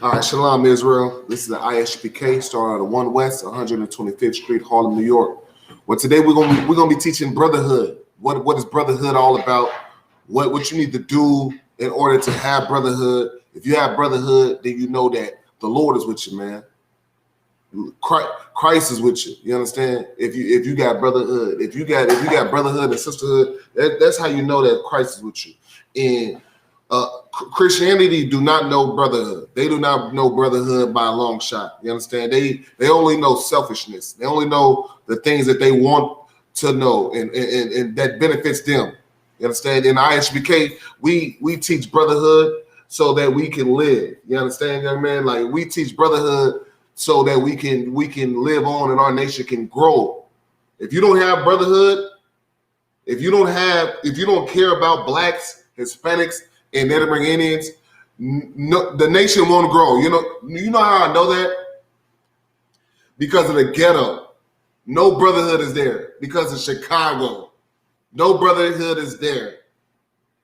All right, Shalom Israel. This is the Isupk, starting out of 1 West, 125th Street, Harlem, New York. Well, today we're gonna be teaching brotherhood. What is brotherhood all about? What you need to do in order to have brotherhood. If you have brotherhood, then you know that the Lord is with you, man. Christ is with you. You understand? If you got brotherhood, if you got brotherhood and sisterhood, that's how you know that Christ is with you. And Christianity do not know brotherhood. They do not know brotherhood by a long shot. You understand? They only know selfishness. They only know the things that they want to know and that benefits them. You understand? In ISBK, we teach brotherhood so that we can live. You understand, young man? Like, we teach brotherhood so that we can live on and our nation can grow. If you don't have brotherhood, if you don't care about blacks, Hispanics, and Native American Indians, no, the nation won't grow. You know how I know that? Because of the ghetto. No brotherhood is there. Because of Chicago. No brotherhood is there.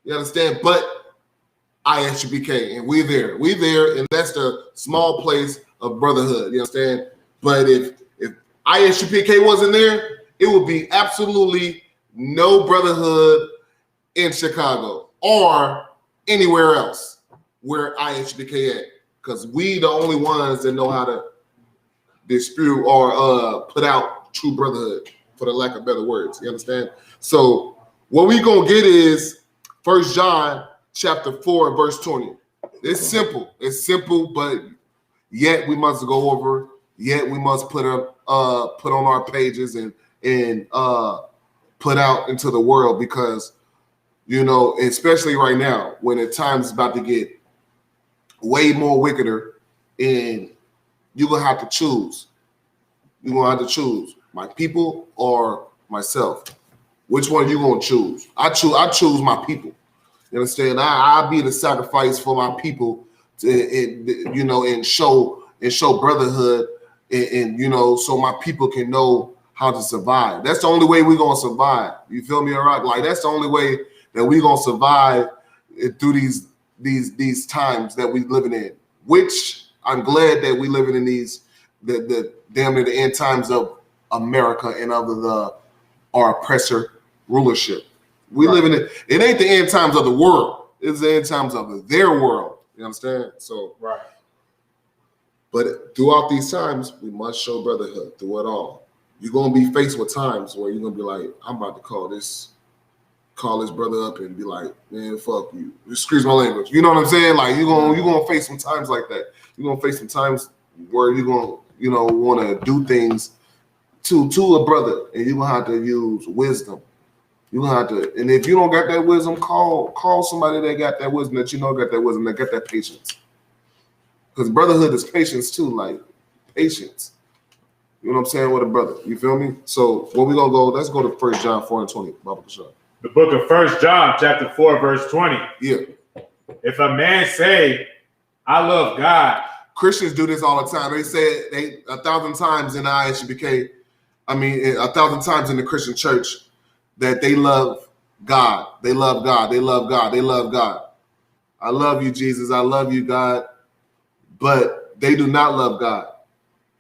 You understand? But ISBK, and we there, and that's the small place of brotherhood. You understand? But if ISBK wasn't there, it would be absolutely no brotherhood in Chicago or anywhere else where ISBK at, because we the only ones that know how to dispute or put out true brotherhood, for the lack of better words. You understand? So what we gonna get is 1 John chapter 4 verse 20. It's simple, but yet we must go over. Yet we must put on our pages and put out into the world, because especially right now, when the time's about to get way more wickeder, and you're gonna have to choose. You're gonna have to choose my people or myself. Which one you gonna choose? I choose my people. You understand? I'll be the sacrifice for my people and show brotherhood and so my people can know how to survive. That's the only way we're gonna survive. You feel me? All right? Like, that's the only way that we're gonna survive through these times that we living in. Which I'm glad that we living in these the damn near the end times of America and of our oppressor rulership. We live in it. It ain't the end times of the world. It's the end times of their world. You understand? So right. But throughout these times, we must show brotherhood through it all. You're gonna be faced with times where you're gonna be like, I'm about to call this brother up and be like, man, fuck you. Excuse my language. You know what I'm saying? Like, you're gonna face some times like that. You're gonna face some times where you're gonna, want to do things to a brother, and you're gonna have to use wisdom. You're gonna have to, and if you don't got that wisdom, call somebody that got that wisdom, that got that wisdom, that got that patience. Because brotherhood is patience too, like patience. You know what I'm saying, with a brother. You feel me? So where we gonna go? Let's go to 1 John 4 and 20. The book of 1 John, chapter 4, verse 20. Yeah. If a man say, I love God. Christians do this all the time. They say 1,000 times in the ISBK, 1,000 times in the Christian church, that they love God. They love God. They love God. They love God. I love you, Jesus. I love you, God. But they do not love God.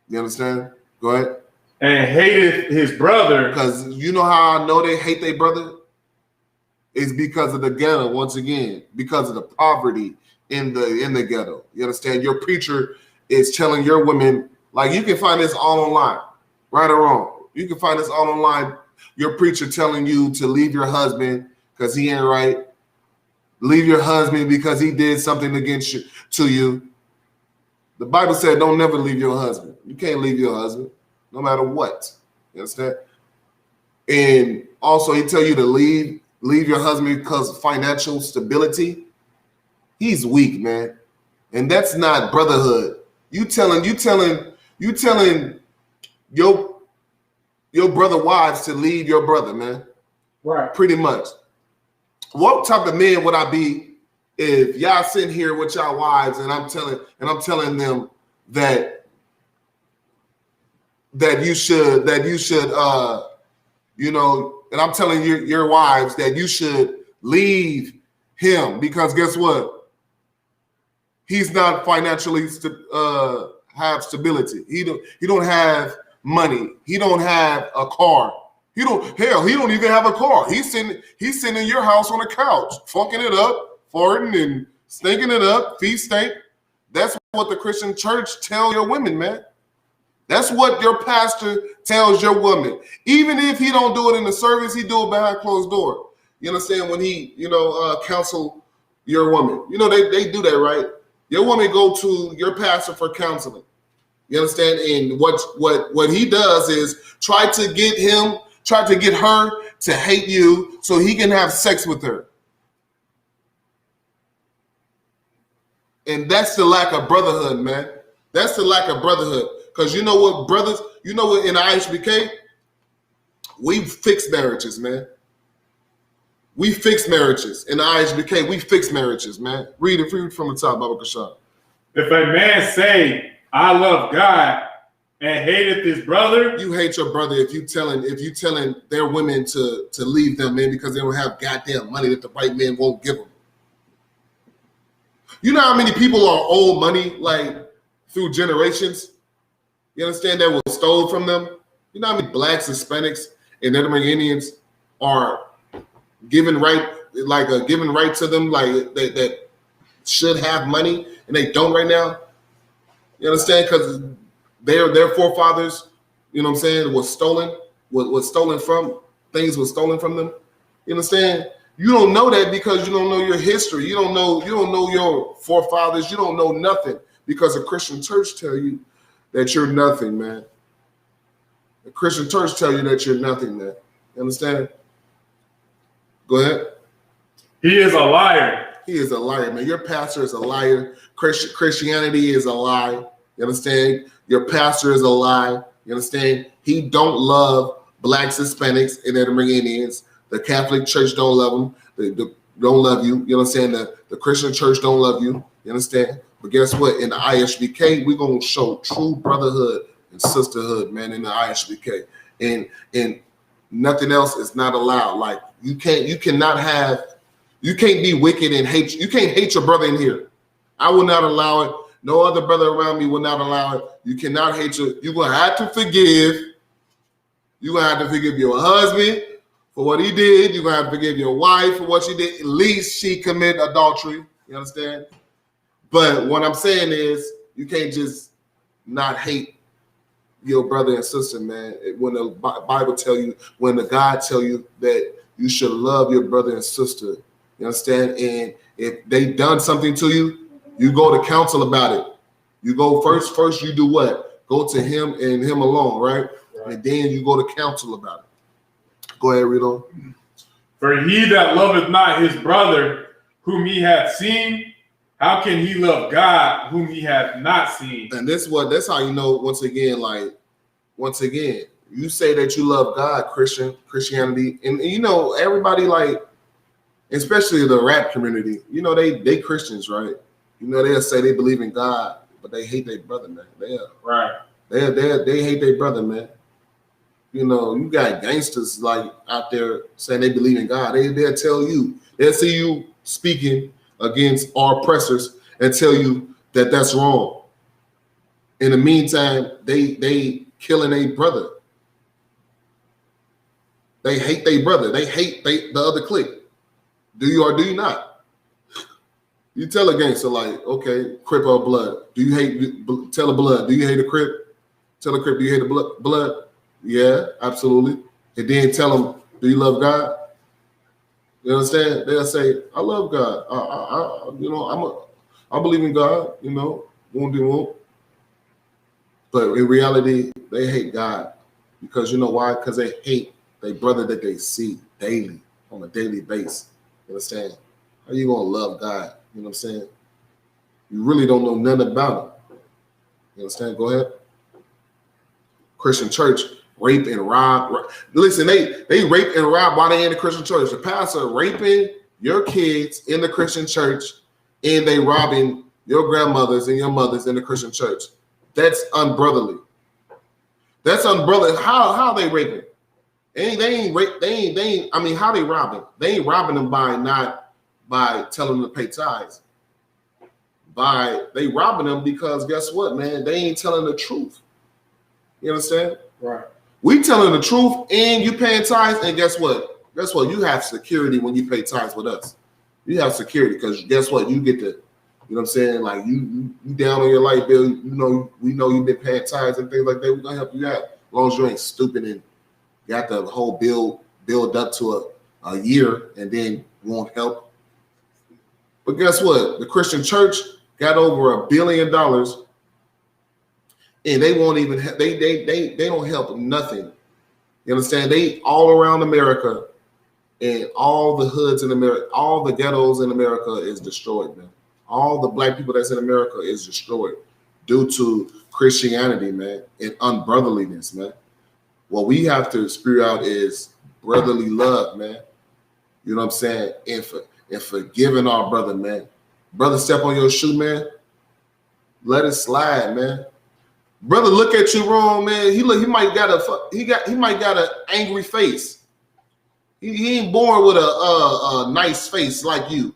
You understand? Go ahead. And hated his brother. Because you know how I know they hate their brother? It's because of the ghetto, once again, because of the poverty in the ghetto. You understand? Your preacher is telling your women, like, you can find this all online, right or wrong. You can find this all online. Your preacher telling you to leave your husband because he ain't right. Leave your husband because he did something to you. The Bible said, don't never leave your husband. You can't leave your husband, no matter what. You understand? And also, he tell you to leave your husband because of financial stability. He's weak, man. And that's not brotherhood. You telling your brother wives to leave your brother, man. Right. Pretty much. What type of man would I be if y'all sitting here with y'all wives and I'm telling them that you should and I'm telling your wives that you should leave him, because guess what? he's not financially have stability. He don't have money. He don't have a car. He don't even have a car. He's sitting in your house on the couch, fucking it up, farting and stinking it up, feet stink. That's what the Christian church tell your women, man. That's what your pastor tells your woman. Even if he don't do it in the service, he do it behind closed door. You understand? When he, counsel your woman. They do that, right? Your woman go to your pastor for counseling. You understand? And what he does is try to get her to hate you so he can have sex with her. And that's the lack of brotherhood, man. That's the lack of brotherhood. Because you know what, brothers, in the ISBK, we fix marriages, man. We fix marriages. In the ISBK, we fix marriages, man. Read it from the top, Baba Kashan. If a man say, I love God and hateth his brother. You hate your brother if you telling their women to leave them, man, because they don't have goddamn money that the white man won't give them. You know how many people are owed money, like, through generations? You understand, that was stolen from them? You know how many blacks, Hispanics, and Native American Indians are given right to them, like that should have money, and they don't right now? You understand? Because their forefathers, you know what I'm saying, was stolen from, things were stolen from them. You understand? You don't know that because you don't know your history. You don't know your forefathers. You don't know nothing because the Christian church tell you that you're nothing, man. The Christian church tell you that you're nothing, man. You understand? Go ahead. He is a liar. He is a liar, man. Your pastor is a liar. Christianity is a lie. You understand? Your pastor is a lie. You understand? He don't love blacks, Hispanics, and Native American Indians. The Catholic Church don't love them. They don't love you. You know what I'm saying? The Christian church don't love you. You understand? But guess what? In the ISBK, we're going to show true brotherhood and sisterhood, man, in the ISBK. And nothing else is not allowed. Like, you can't be wicked and hate. You can't hate your brother in here. I will not allow it. No other brother around me will not allow it. You cannot hate you're going to have to forgive. You're going to have to forgive your husband for what he did. You're going to have to forgive your wife for what she did. At least she committed adultery. You understand? But what I'm saying is you can't just not hate your brother and sister, man. When the Bible tell you, when the God tell you that you should love your brother and sister, you understand? And if they done something to you, you go to counsel about it. You go first you do what? Go to him and him alone, right? And then you go to counsel about it. Go ahead, read on. For he that loveth not his brother whom he hath seen, how can he love God whom he hath not seen? And that's how you know, once again, you say that you love God, Christianity, and you know, everybody, like, especially the rap community, you know, they Christians, right? You know, they'll say they believe in God, but they hate their brother, man. They hate their brother, man. You know, you got gangsters like out there saying they believe in God. They'll tell you, they'll see you speaking against our oppressors and tell you that that's wrong. In the meantime, they killing a brother. They hate their brother. They hate the other clique. Do you or do you not? You tell a gangster, like, okay, Crip or Blood. Do you hate? Tell a Blood. Do you hate a Crip? Tell a Crip. Do you hate a Blood? Yeah, absolutely. And then tell them, do you love God? You understand? They'll say, I love God. I believe in God. You know, won't. But in reality, they hate God because you know why? Because they hate their brother that they see daily on a daily basis. You understand? How you gonna love God? You know what I'm saying? You really don't know nothing about him. You understand? Go ahead. Christian church, rape and rob. Listen, they rape and rob while they in the Christian church. The pastor raping your kids in the Christian church, and they robbing your grandmothers and your mothers in the Christian church. That's unbrotherly. That's unbrotherly. How they raping? I mean, how they robbing? They ain't robbing them by telling them to pay tithes. they robbing them because guess what, man? They ain't telling the truth. You understand? Right. We telling the truth and you paying tithes, and guess what? Guess what? You have security when you pay tithes with us. You have security because guess what? You get to, you know what I'm saying? Like you down on your light bill, you know, we know you've been paying tithes and things like that. We're gonna help you out. As long as you ain't stupid and got the whole build up to a year and then won't help. But guess what? The Christian church got over $1 billion and they won't even they don't help nothing. You understand? They all around America and all the hoods in America, all the ghettos in America is destroyed, man. All the black people that's in America is destroyed due to Christianity, man, and unbrotherliness, man. What we have to spew out is brotherly love, man. You know what I'm saying? And forgiving our brother, man. Brother step on your shoe, man. Let it slide, man. Brother look at you wrong, man. He might got an angry face. He ain't born with a nice face like you.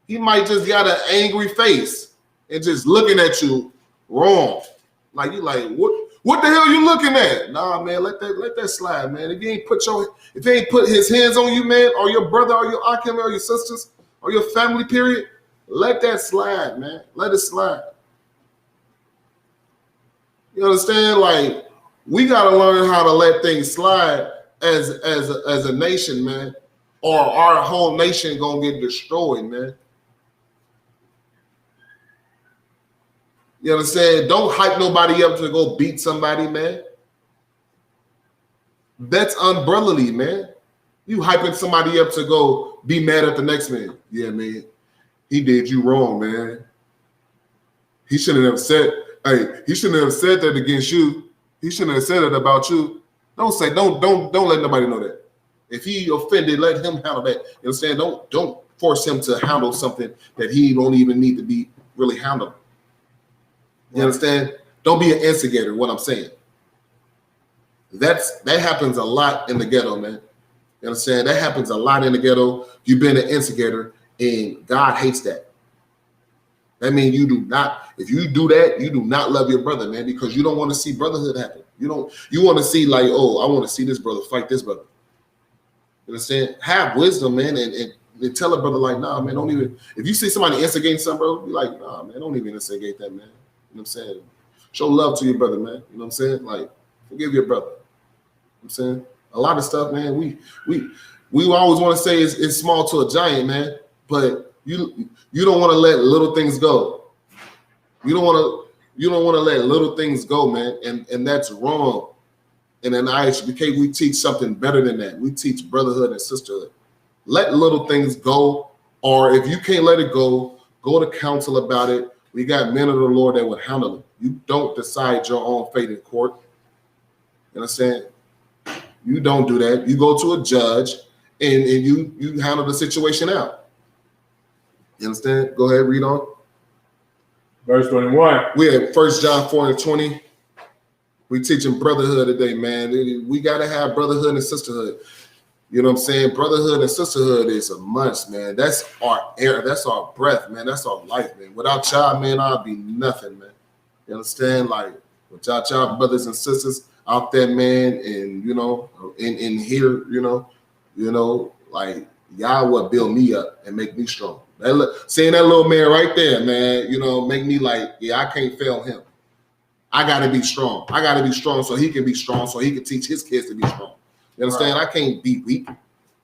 He might just got an angry face and just looking at you wrong. Like you like, what the hell you looking at? Nah, man, let that slide, man. If he ain't put his hands on you, man, or your brother or your uncle or your sisters or your family, period, let that slide, man. Let it slide. You understand? Like, we gotta learn how to let things slide as a nation, man, or our whole nation gonna get destroyed, man. You understand? Don't hype nobody up to go beat somebody, man. That's unbrotherly, man. You hyping somebody up to go be mad at the next man. Yeah, man. He did you wrong, man. He shouldn't have said that against you. He shouldn't have said it about you. Don't let nobody know that. If he offended, let him handle that. You understand? Don't force him to handle something that he don't even need to be really handled. You understand? Don't be an instigator, what I'm saying. That happens a lot in the ghetto, man. You understand? That happens a lot in the ghetto. You've been an instigator, and God hates that. That means you do not, if you do that, you do not love your brother, man, because you don't want to see brotherhood happen. You want to see like, oh, I want to see this brother fight this brother. You understand? Have wisdom, man, and tell a brother like, nah, man, don't even, if you see somebody instigating something, bro, be like, nah, man, don't even instigate that, man. You know what I'm saying? Show love to your brother, man. You know what I'm saying? Like, forgive your brother. You know what I'm saying? A lot of stuff, man, we always want to say it's small to a giant, man, but you don't want to let little things go. You don't want to let little things go, man, and that's wrong. And in Isupk, we teach something better than that. We teach brotherhood and sisterhood. Let little things go, or if you can't let it go to counsel about it. We got men of the Lord that would handle it. You don't decide your own fate in court. You understand? You don't do that. You go to a judge and you handle the situation out. You understand? Go ahead, read on. Verse 21. We have 1 John 4:20. We teaching brotherhood today, man. We got to have brotherhood and sisterhood. You know what I'm saying? Brotherhood and sisterhood is a must, man. That's our air. That's our breath, man. That's our life, man. Without y'all, man, I'd be nothing, man. You understand? Like, without y'all brothers and sisters out there, man, and, you know, in here, you know, like, y'all would build me up and make me strong. Seeing that little man right there, man, you know, make me like, yeah, I can't fail him. I got to be strong. I got to be strong so he can be strong, so he can teach his kids to be strong. You understand? Right. I can't be weak.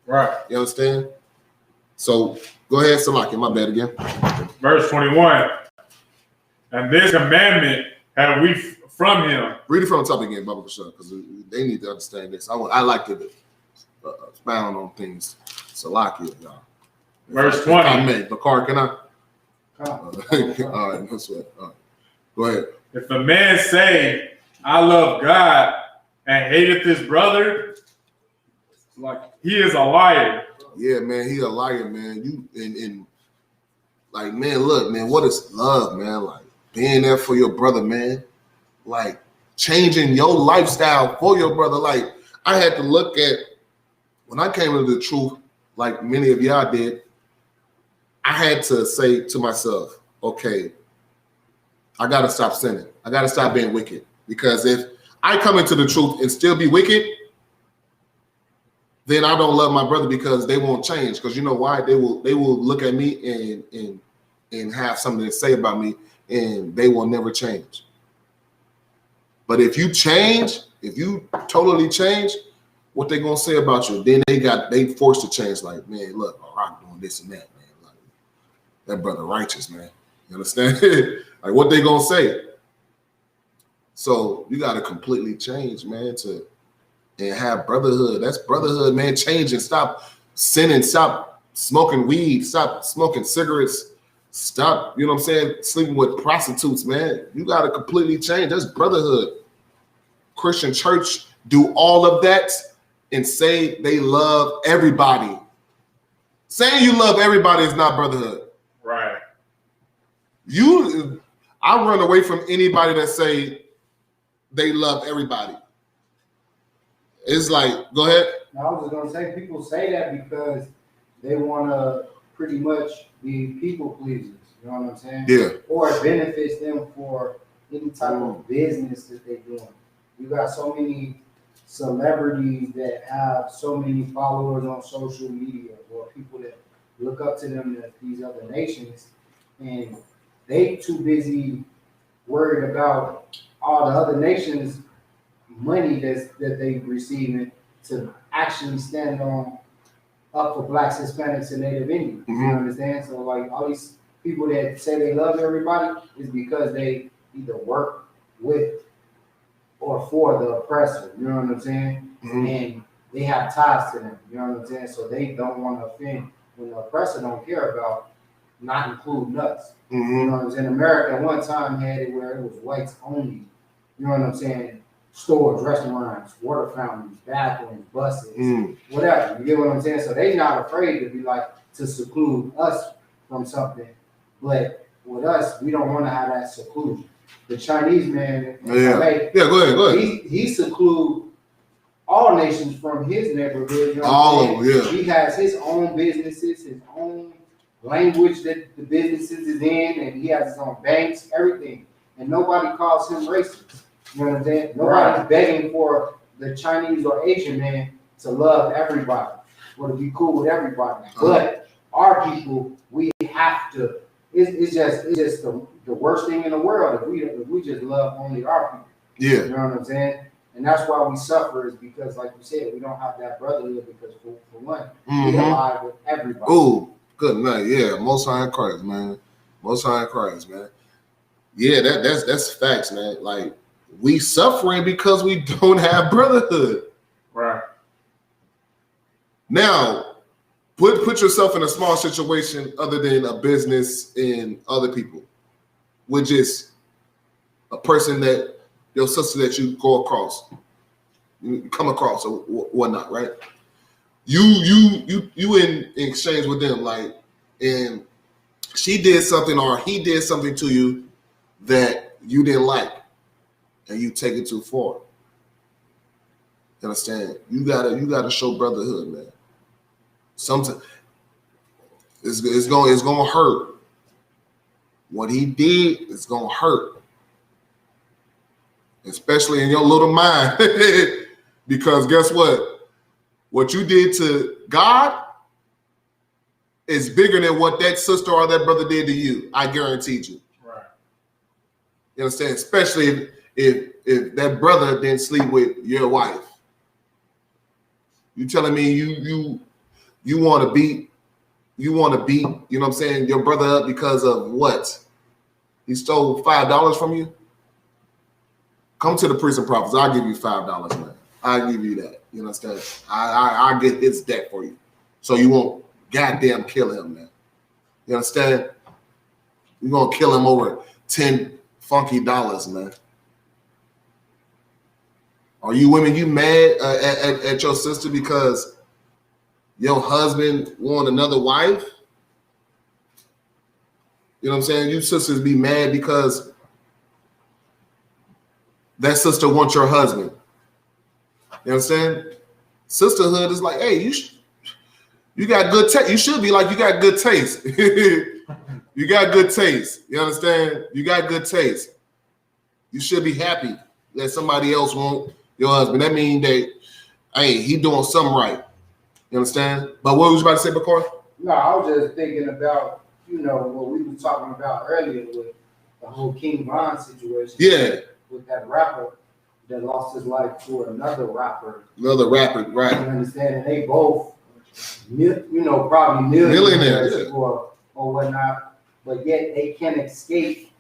Right. You understand? So go ahead, Salaki. My bad again. Verse 21. And this commandment have we from him. Read it from the top again, Baba Kashan, because they need to understand this. I like to expound on things. Salaki, y'all. Verse 20. I may. Bakar, can I? All right, no sweat. All right. Go ahead. If a man say, I love God and hateth his brother, like he is a liar. Yeah, man, he a liar, man. You and like, man, look, man, what is love, man? Like being there for your brother, man. Like changing your lifestyle for your brother. Like I had to look at when I came into the truth, like many of y'all did. I had to say to myself, okay, I gotta stop sinning. I gotta stop being wicked. Because if I come into the truth and still be wicked, then I don't love my brother because they won't change. Because you know why? They will look at me and have something to say about me, and they will never change. But if you change, if you totally change, what they gonna say about you? Then they forced to change. Like, man, look, Rock doing this and that, man. Like, that brother righteous, man. You understand? Like, what they gonna say? So you gotta completely change, man, and have brotherhood. That's brotherhood, man. Change and stop sinning, stop smoking weed, stop smoking cigarettes, stop, you know what I'm saying, sleeping with prostitutes, man. You gotta completely change. That's brotherhood. Christian church do all of that and say they love everybody. Saying you love everybody is not brotherhood. Right. I run away from anybody that say they love everybody. It's like, go ahead. I was just gonna say, people say that because they want to pretty much be people pleasers. You know what I'm saying? Yeah. Or it benefits them for any type of business that they're doing. You got so many celebrities that have so many followers on social media, or people that look up to them as these other nations, and they too busy worried about all the other nations' money that they receiving to actually stand up for blacks, Hispanics, and Native Indians. Mm-hmm. You understand? So like all these people that say they love everybody is because they either work with or for the oppressor. You know what I'm saying? Mm-hmm. And they have ties to them. You know what I'm saying? So they don't want to offend when the oppressor don't care about not including us. Mm-hmm. You know what I'm saying? America at one time had it where it was whites only. You know what I'm saying? Stores, restaurants, water fountains, bathrooms, buses, whatever. You get what I'm saying? So they're not afraid to be like to seclude us from something. But with us, we don't want to have that seclusion. The Chinese man, Go ahead. He seclude all nations from his neighborhood. You know all of them, yeah. He has his own businesses, his own language that the businesses is in, and he has his own banks, everything. And nobody calls him racist. You know what I'm saying? Nobody's begging for the Chinese or Asian man to love everybody or to be cool with everybody. But our people, we have to. It's just the worst thing in the world if we just love only our people. Yeah. You know what I'm saying? And that's why we suffer, is because, like you said, we don't have that brotherhood because for one, we ally with everybody. Oh, good night. Yeah, Most High in Christ, man. Most High in Christ, man. Yeah, that's facts, man. Like, we suffering because we don't have brotherhood. Right. Now, put yourself in a small situation other than a business and other people, which is a person that your sister that you go across, you come across or whatnot, right? You in exchange with them, like, and she did something or he did something to you that you didn't like, and you take it too far. You understand? You gotta show brotherhood, man. Sometimes it's gonna hurt. What he did is gonna hurt, especially in your little mind, because guess what? What you did to God is bigger than what that sister or that brother did to you. I guaranteed you. Right. You understand? Especially if that brother didn't sleep with your wife. You telling me you want to beat, you know what I'm saying, your brother up because of what? He stole $5 from you? Come to the prison prophets. I'll give you $5, man. I'll give you that. You understand? I'll get his debt for you. So you won't goddamn kill him, man. You understand? You're going to kill him over 10 funky dollars, man. Are you women, you mad at your sister because your husband want another wife? You know what I'm saying? You sisters be mad because that sister wants your husband. You understand? Sisterhood is like, hey, you got good taste. You should be like, you got good taste. You got good taste. You understand? You got good taste. You should be happy that somebody else want your husband. That means that, hey, he doing something right. You understand? But what was you about to say, Bakar? No, I was just thinking about, what we were talking about earlier with the whole King Von situation. Yeah. With that rapper that lost his life to another rapper. Another rapper, You right. understand? And they both, probably millionaires or whatnot, but yet they can't escape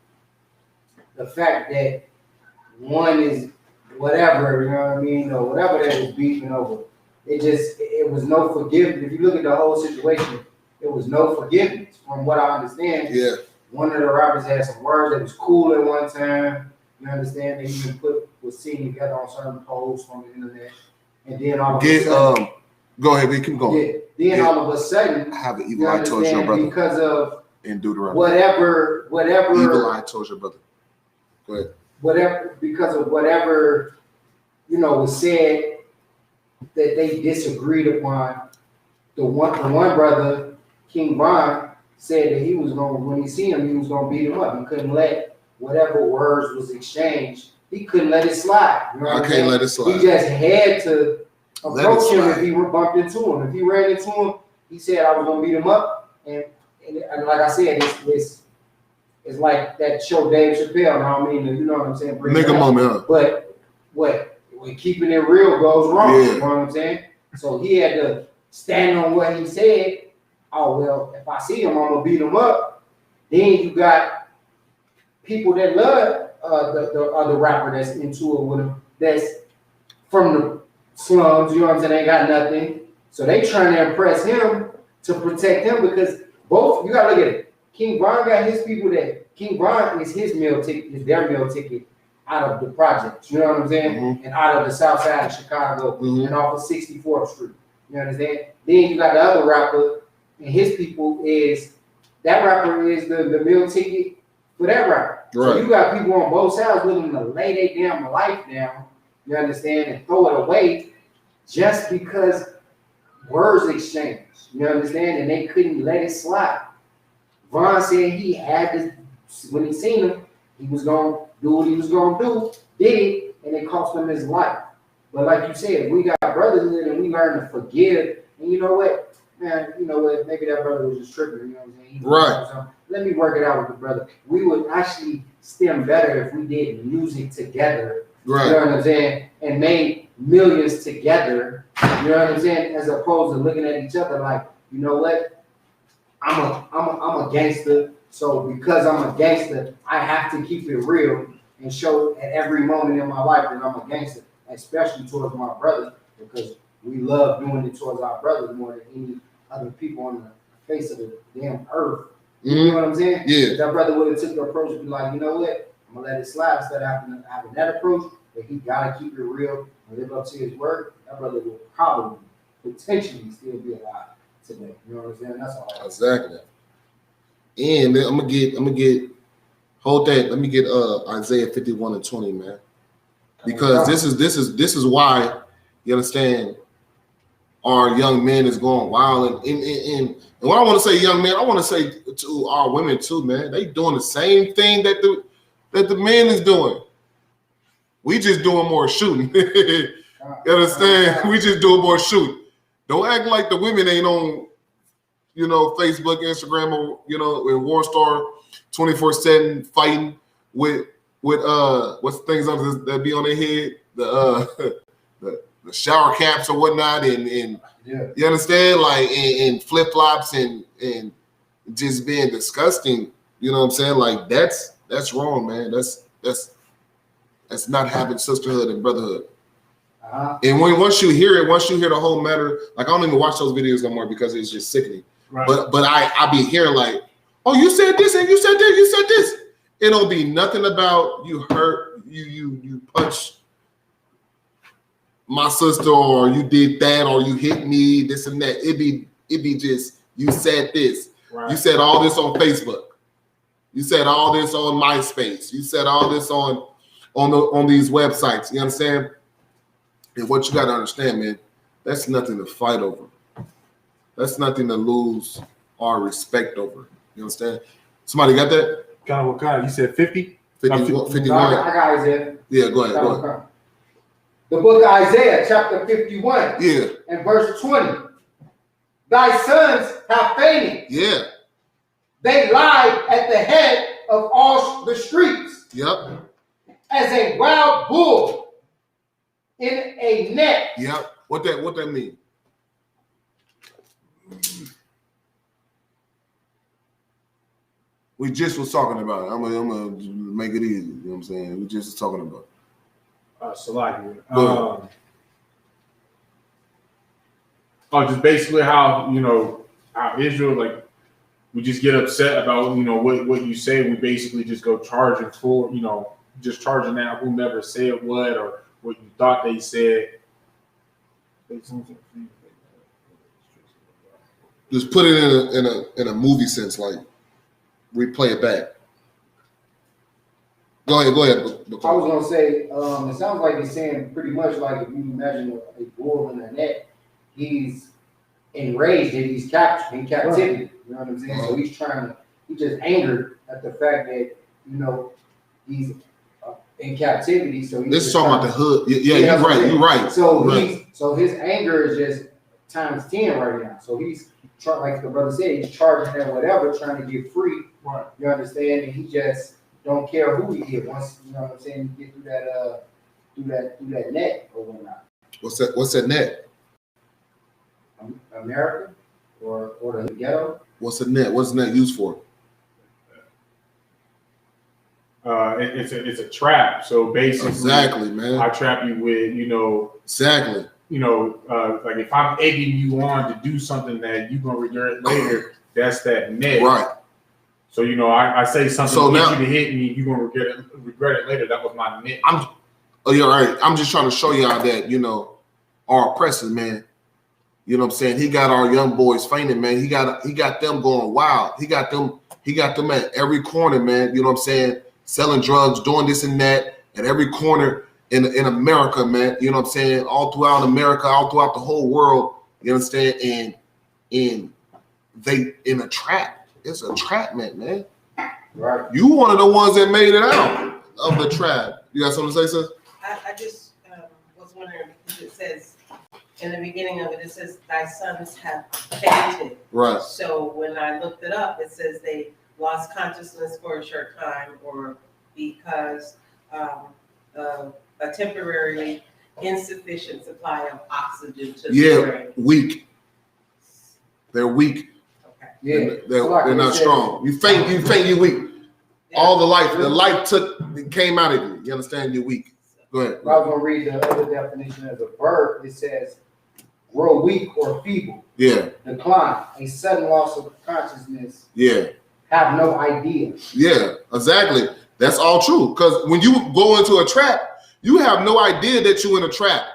the fact that one is whatever, you know what I mean, or whatever that is beefing over. It was no forgiveness. If you look at the whole situation, it was no forgiveness from what I understand. Yeah. One of the rappers had some words that was cool at one time. You understand? They even was seen together on certain posts on the internet. And then all of a sudden, go ahead, we keep going. Yeah. Then all of a sudden, I have an evil eye towards your brother. Because of in Deuteronomy. Whatever evil eye towards your brother. Go ahead. Because of whatever, was said that they disagreed upon. The one brother, King Von, said that he was going, when he seen him, he was going to beat him up. He couldn't let whatever words was exchanged, he couldn't let it slide. I can't let it slide. He just had to approach him if he bumped into him. If he ran into him, he said, I was going to beat him up. And like I said, it's like that show Dave Chappelle, you know what I'm saying? Nigga moment, huh? But when keeping it real goes wrong, yeah. You know what I'm saying? So he had to stand on what he said. Oh, well, if I see him, I'm going to beat him up. Then you got people that love the other rapper that's into it with him, that's from the slums, you know what I'm saying? They ain't got nothing. So they trying to impress him to protect him because both, you got to look at it. King Von got his people that, King Von is his meal ticket, is their meal ticket out of the projects, you know what I'm saying? Mm-hmm. And out of the south side of Chicago and off of 64th Street, you understand? Then you got the other rapper and his people is, that rapper is the meal ticket for that rapper. Right. So you got people on both sides willing to lay their damn life down, you understand, and throw it away just because words exchanged, you understand, and they couldn't let it slide. Von said he had to, when he seen him, he was going to do what he was going to do, did it, and it cost him his life. But like you said, we got brotherhood and we learn to forgive, and you know what? Man, you know what? Maybe that brother was just tripping, you know what I'm saying? Right. Let me work it out with the brother. We would actually stem better if we did music together. Right. You know what I'm saying? And made millions together. You know what I'm saying? As opposed to looking at each other like, you know what? I'm a gangster. So because I'm a gangster, I have to keep it real and show at every moment in my life that I'm a gangster, especially towards my brother, because we love doing it towards our brothers more than any other people on the face of the damn earth. You know what I'm saying? Yeah. If that brother would have took the approach to be like, you know what? I'm gonna let it slide instead of having that approach, but he gotta keep it real and live up to his word. That brother will probably potentially still be alive today. You know what I'm saying? That's all. Exactly. And then I'm gonna get hold that. Let me get Isaiah 51:20, man. Because this is why, you understand, our young men is going wild. And when I want to say young men, I want to say to our women too, man. They doing the same thing that the men is doing. We just doing more shooting. You understand? We just doing more shooting. Don't act like the women ain't on, Facebook, Instagram, or in War Star 24/7 fighting with what's things that be on their head, the shower caps or whatnot, and Yeah. You understand, like and flip flops and just being disgusting. You know what I'm saying? Like that's wrong, man. That's not having sisterhood and brotherhood. And once you hear the whole matter, like I don't even watch those videos no more because it's just sickening. Right. But I be hearing like, oh, you said this and you said that, you said this. It don't be nothing about you hurt, you punched my sister, or you did that, or you hit me, this and that. It be just you said this. Right. You said all this on Facebook. You said all this on MySpace. You said all this on these websites. You understand? And what you got to understand, man, that's nothing to fight over. That's nothing to lose our respect over. You understand? Somebody got that? What kind? You said 50? 51. I got Isaiah. Yeah, go ahead. The book of Isaiah, chapter 51, Yeah. and verse 20. Thy sons have fainted. Yeah. They lie at the head of all the streets. Yep. As a wild bull in a net. Yep. What that mean? We just was talking about it. I'm gonna make it easy. You know what I'm saying? We just was talking about it. Salaki. Just basically how how Israel, like, we just get upset about what you say. We basically just go charging for just charging out whomever said what or what you thought they said. Just put it in a movie sense, like replay it back. Go ahead. I was gonna say, it sounds like he's saying pretty much like if you imagine a bull in a net, he's enraged and he's captured in captivity. Right. You know what I'm saying? So he's just angered at the fact that he's in captivity. So this is talking about the hood. Yeah, you're right. So his anger is just times 10 right now. So he's like the brother said, he's charging at whatever, trying to get free. Right. You understand? And he just don't care who he is. Once you know what I'm saying, you get through that net or whatnot. What's that net? America or the ghetto. What's the net? What's the net used for? It's a trap. So basically, exactly, man. I trap you with exactly. Like if I'm egging you on to do something that you're gonna regret later, that's that net. Right. So I say something to get you to hit me, you're gonna regret it later. That was my net. You're right. I'm just trying to show y'all that our oppressors, man. You know what I'm saying? He got our young boys fainting, man. He got them going wild. He got them at every corner, man. You know what I'm saying? Selling drugs, doing this and that at every corner in America, man. You know what I'm saying? All throughout America, all throughout the whole world. You understand? And they in a trap. It's a trap, man. Right. You one of the ones that made it out of the trap. You got something to say, sis? I just was wondering because it says in the beginning of it says thy sons have fainted. Right. So when I looked it up, it says they lost consciousness for a short time or because of a temporarily insufficient supply of oxygen to the brain. Weak. They're weak. Okay. Yeah. They're not strong. You faint, you weak. Yeah. All the life came out of you. You understand? You're weak. Go ahead. I was gonna read the other definition of the verb. It says grow weak or feeble. Yeah. Decline, a sudden loss of consciousness. Yeah. Have no idea. Yeah, exactly. That's all true. Because when you go into a trap, you have no idea that you're in a trap.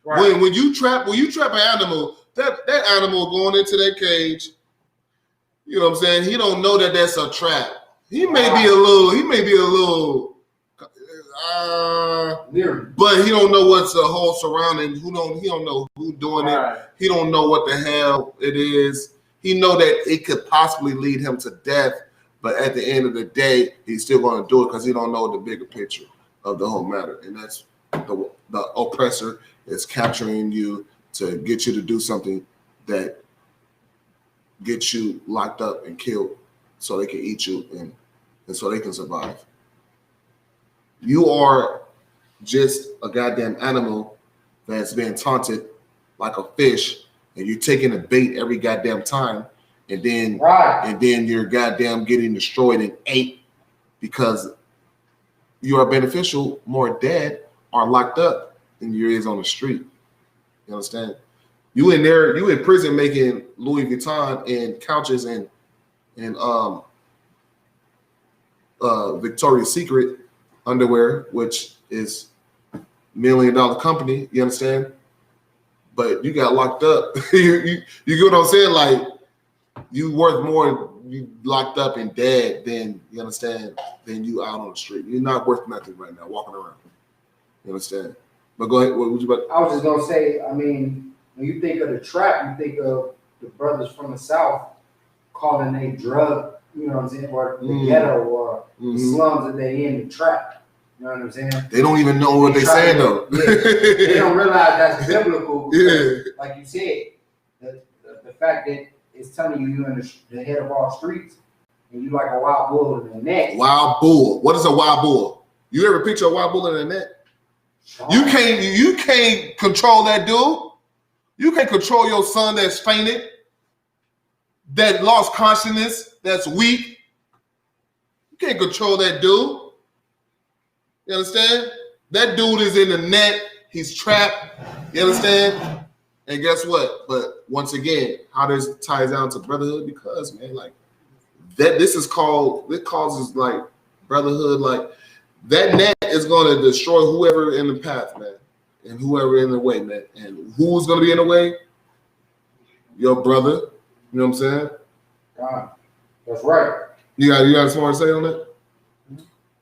Right. When you trap an animal, that animal going into that cage, you know what I'm saying? He don't know that that's a trap. He may be a little but he don't know what's the whole surrounding. He don't know who doing it. He don't know what the hell it is. He know that it could possibly lead him to death, but at the end of the day, he's still going to do it because he don't know the bigger picture of the whole matter. And that's the oppressor is capturing you to get you to do something that gets you locked up and killed so they can eat you and so they can survive. You are just a goddamn animal that's being taunted like a fish, and you're taking a bait every goddamn time, and then you're goddamn getting destroyed and ate because you are beneficial more dead or locked up than you is on the street. You understand? You in prison making Louis Vuitton and couches and Victoria's Secret underwear, which is $1 million company. You understand? But you got locked up. you get what I'm saying? Like, you worth more you locked up and dead than, you understand, than you out on the street. You're not worth nothing right now walking around. You understand? But go ahead. What would you about? I was just gonna say, I mean, when you think of the trap, you think of the brothers from the South calling a drug you know what I'm saying, or the Mm. ghetto or the Mhm. slums that they in, the trap. You know what I'm saying? They don't even know what they try saying to- though. They don't realize that's biblical. Because, Yeah. like you said, the fact that it's telling you you're in the head of all streets and you like a wild bull in the net. Wild bull. What is a wild bull? You ever picture a wild bull in the net? You can't control that dude. You can't control your son that's fainted, that lost consciousness, that's weak. You can't control that dude. You understand? That dude is in the net. He's trapped. You understand? And guess what? But once again, how this ties down to brotherhood? Because man, like that, this causes like brotherhood. Like that net is going to destroy whoever in the path, man, and whoever in the way, man. And who's going to be in the way? Your brother. You know what I'm saying? God, that's right. You got something to say on that?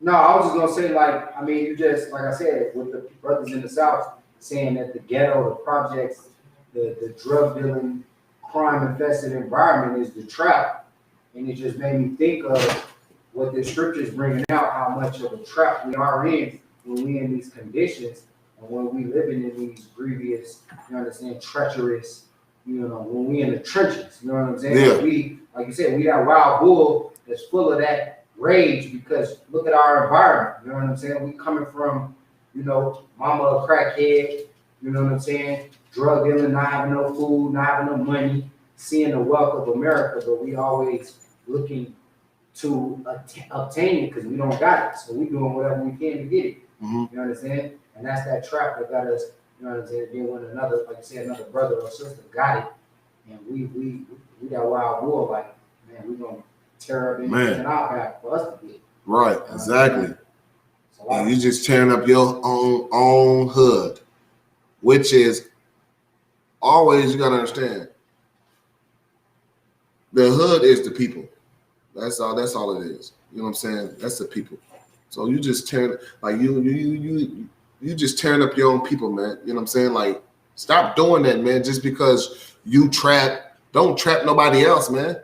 No, I was just gonna say, like, I mean, you just, like I said, with the brothers in the South saying that the ghetto, the projects, the drug dealing, crime infested environment is the trap, and it just made me think of what the scriptures bringing out, how much of a trap we are in when we in these conditions and when we living in these grievous, you understand, treacherous, you know, when we in the trenches, you know what I'm saying? Yeah. We, like you said, we that wild bull that's full of that rage because look at our environment, you know what I'm saying? We coming from, you know, mama a crackhead, you know what I'm saying? Drug dealing, not having no food, not having no money, seeing the wealth of America, but we always looking to obtain it because we don't got it. So we doing whatever we can to get it. Mm-hmm. You understand? And that's that trap that got us, you know what I'm saying? Then when another, like you said, another brother or sister got it, and we that wild bull, like, man, we gonna tear up anything in our back for us to get. Right, exactly. So And you just tearing up your own hood, which is always, you gotta understand. The hood is the people. That's all it is. You know what I'm saying? That's the people. So you just tearing like you just tearing up your own people, man. You know what I'm saying? Like, stop doing that, man, just because you don't trap nobody else, man.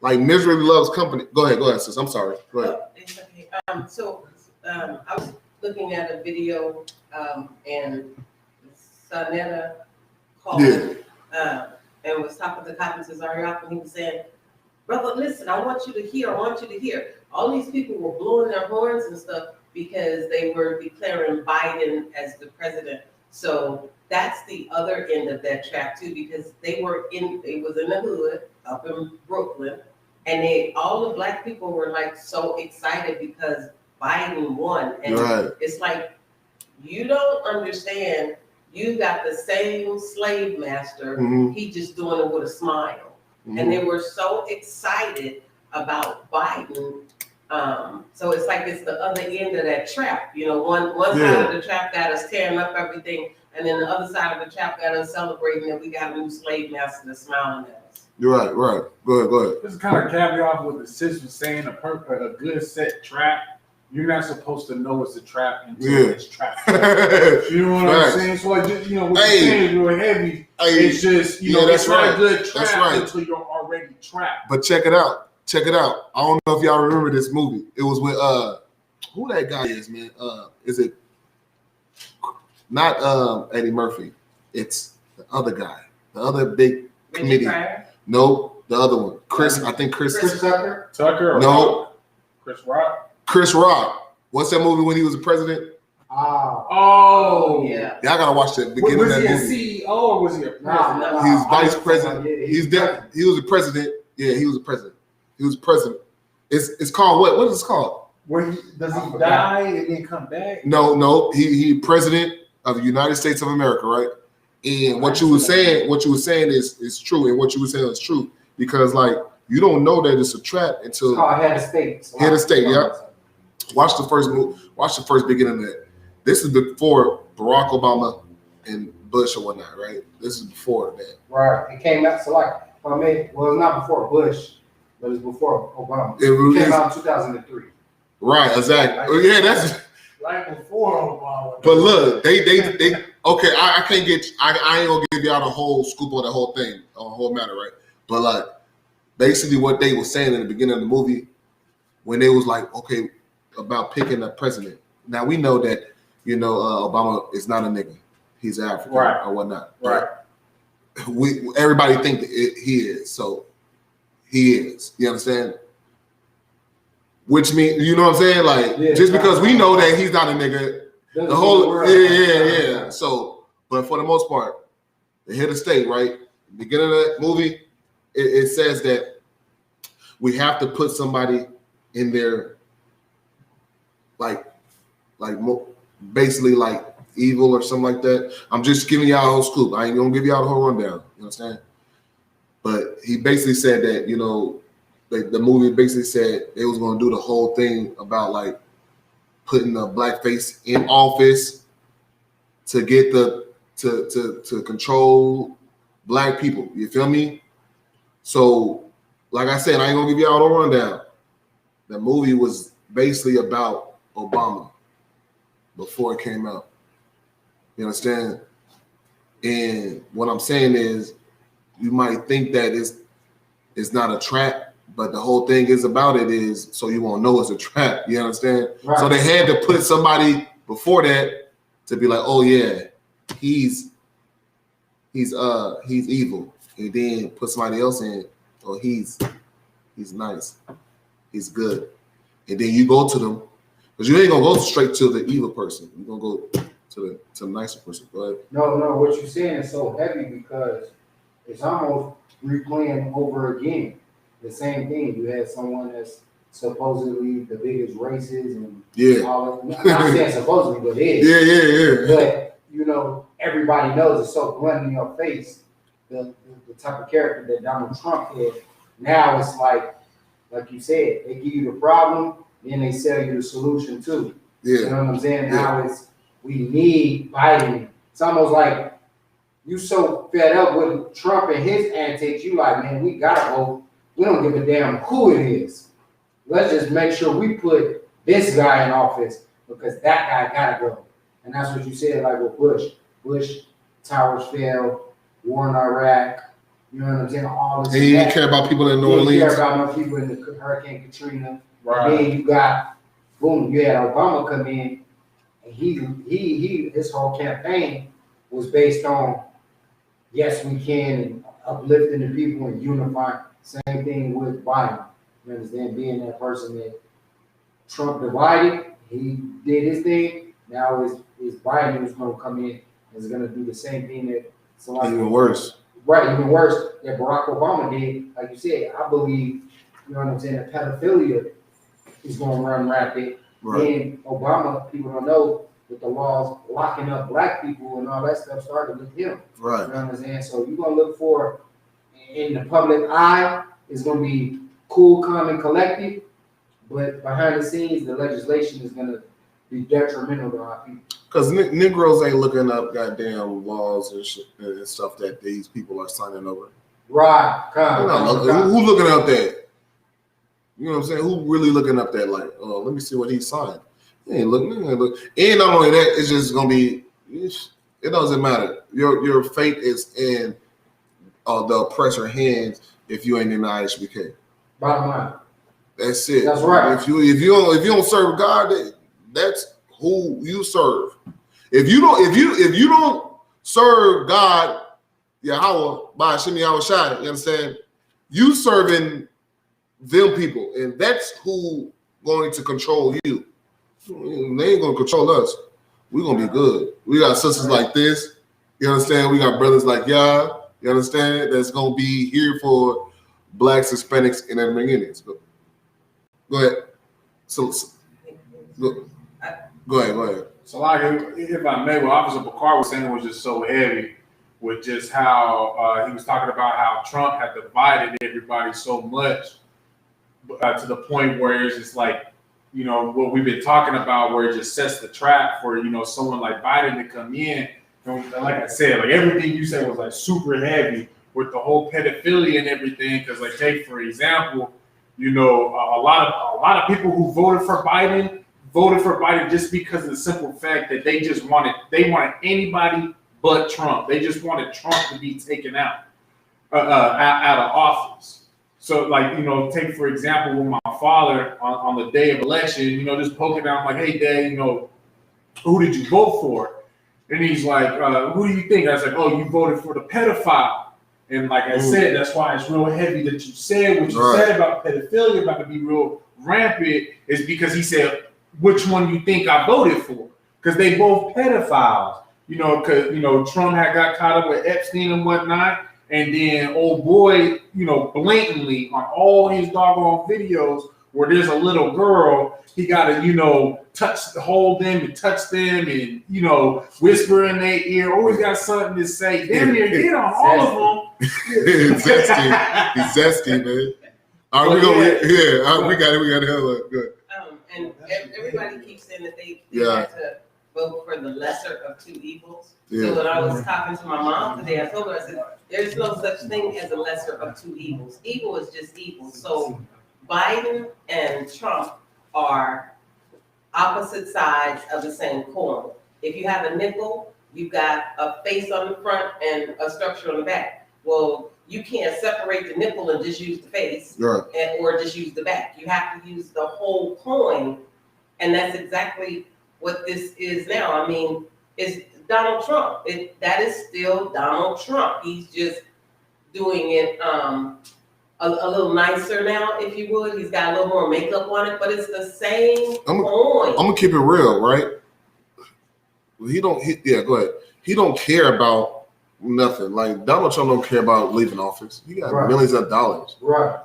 Like misery loves company. Go ahead, sis. I'm sorry. Go ahead. It's okay. I was looking at a video, and Sonetta called, and was talking to Cotton Cesarioff, and he was saying, "Brother, listen, I want you to hear. All these people were blowing their horns and stuff because they were declaring Biden as the president. So that's the other end of that trap too, because they was in the hood up in Brooklyn, and all the black people were like so excited because Biden won. And it's like, you don't understand, you got the same slave master, he just doing it with a smile. And they were so excited about Biden. So it's like it's the other end of that trap. You know, one side of the trap got us tearing up everything, and then the other side of the trap got us celebrating that we got a new slave master that's smiling at us. You're right. Go ahead. This is kind of caveat what the sis was saying. A good set trap, you're not supposed to know it's a trap until it's trapped. You know what I'm saying? So like, just, you know, what you're saying is real heavy. It's just, you know, it's not a good trap until you're already trapped. But check it out. I don't know if y'all remember this movie. It was with who that guy is, man. Is it not Eddie Murphy? It's the other guy, the other big comedian. No, the other one. Chris Tucker. Tucker? No. Chris Rock? Chris Rock. What's that movie when he was a president? Oh, yeah. Y'all gotta watch that beginning of that movie. Was he a CEO or was he a president? He's vice president. He was a president. Yeah, he was a president. He was president. It's called what? What is it called? Does he die and then come back? No. He president of the United States of America, right? And what you were saying is true, and what you were saying is true because like you don't know that it's a trap until Head of State. Head of State, yeah. Watch the first beginning of that. This is before Barack Obama and Bush or whatnot, right? This is before that. Right. It came out, so like, well, it's not before Bush, but it's before Obama. It came out in 2003. Right, exactly. Yeah, that's like before Obama. But look, they okay, I can't get, I ain't gonna give y'all the whole scoop on the whole thing, on the whole matter, right? But like, basically what they were saying in the beginning of the movie when they was like, okay, about picking a president. Now we know that, Obama is not a nigga. He's African or whatnot. Right. Everybody think that he is. So he is. You understand? Which means, you know what I'm saying? Like, just because we know that he's not a nigga, the whole, yeah. So, but for the most part, the head of state, right? Beginning of that movie, it says that we have to put somebody in there, basically like evil or something like that. I'm just giving y'all a whole scoop. I ain't gonna give y'all the whole rundown. You understand? But he basically said that, the movie basically said they was gonna do the whole thing about like putting a blackface in office to get to control black people. You feel me? So, like I said, I ain't gonna give y'all the rundown. The movie was basically about Obama before it came out. You understand? And what I'm saying is, you might think that it's not a trap, but the whole thing is about it is so you won't know it's a trap. You understand? Right. So they had to put somebody before that to be like, oh yeah, he's evil, and then put somebody else in, oh he's nice, he's good, and then you go to them because you ain't gonna go straight to the evil person. You're gonna go to the nicer person. Go ahead. No, what you're saying is so heavy because it's almost replaying over again. The same thing. You had someone that's supposedly the biggest racist and all that. I'm not saying supposedly, but it is. Yeah. But everybody knows it's so blunt in your face. The type of character that Donald Trump had. Now it's like you said, they give you the problem, then they sell you the solution too. Yeah. You know what I'm saying? Now we need Biden. It's almost like you so fed up with Trump and his antics, you like, man, we gotta vote. We don't give a damn who it is. Let's just make sure we put this guy in office because that guy gotta go. And that's what you said, like with Bush. Bush, towers fell, war in Iraq, you know what I'm saying? All this. He didn't care about people in New Orleans. He didn't care about no people in the Hurricane Katrina. Right. And then you got, boom, you had Obama come in, and his whole campaign was based on, yes, we can, and uplifting the people and unifying. Same thing with Biden. You understand? Being that person that Trump divided, he did his thing. Now is Biden who's going to come in and is going to do the same thing that somebody even worse. Right, even worse that Barack Obama did. Like you said, I believe, you know what I'm saying, that pedophilia is going to run rapid. Right. And Obama, people don't know, with the laws locking up black people and all that stuff started with him. Right. You know what I'm saying? So you're going to look for, in the public eye, it's going to be cool, calm, and collected. But behind the scenes, the legislation is going to be detrimental to our people. Because Negroes ain't looking up goddamn laws and shit and stuff that these people are signing over. Right. Who looking up that? You know what I'm saying? Who really looking up that? Like, oh, let me see what he signed. He ain't looking. And not only that, it's just gonna be. It doesn't matter. Your fate is in the oppressor hands if you ain't in the ISBK. Bottom line. That's it. That's right. If you don't serve God, that's who you serve. If you don't serve God, Yahweh, by Hashem Yahweh Shai, you understand? You serving them people, and that's who going to control you. They ain't gonna control us. We're gonna be good. We got sisters like this, you understand? We got brothers like y'all, you understand? That's gonna be here for blacks, Hispanics, and African Indians. Go ahead. Go ahead. So, like, if I may, what Officer Bakar was saying was just so heavy with just how he was talking about how Trump had divided everybody so much to the point where it's just like, you know, what we've been talking about, where it just sets the trap for, you know, someone like Biden to come in. And like I said, like everything you said was like super heavy with the whole pedophilia and everything. Because, like, take for example, you know, a lot of people who voted for Biden just because of the simple fact that they wanted anybody but Trump. They just wanted Trump to be taken out of office. So, like, take for example, with my father on the day of election, just poking down, like, hey, Dad, who did you vote for? And he's like, who do you think? I was like, oh, you voted for the pedophile. And like I said, that's why it's real heavy that you said what you said about pedophilia about to be real rampant, is because he said, which one you think I voted for? Because they both pedophiles. Because, Trump had got caught up with Epstein and whatnot. And then old boy, blatantly on all his doggone videos where there's a little girl, he got to, hold them and touch them and, whisper in their ear. Always got something to say. Damn near get on all of them. It's zesty. It's zesty, man. All right, we got it. We got it. Good. And everybody keeps saying that they had to vote for the lesser of two evils. Yeah. So when I was talking to my mom today, I told her, I said, there's no such thing as a lesser of two evils. Evil is just evil. So Biden and Trump are opposite sides of the same coin. If you have a nickel, you've got a face on the front and a structure on the back. Well, you can't separate the nickel and just use the face or just use the back. You have to use the whole coin. And that's exactly what this is now. I mean, it's Donald Trump. That is still Donald Trump. He's just doing it a little nicer now, if you would. He's got a little more makeup on it, but it's the same coin. I'm gonna keep it real, right? Go ahead. He don't care about nothing. Like Donald Trump don't care about leaving office. He got millions of dollars. Right.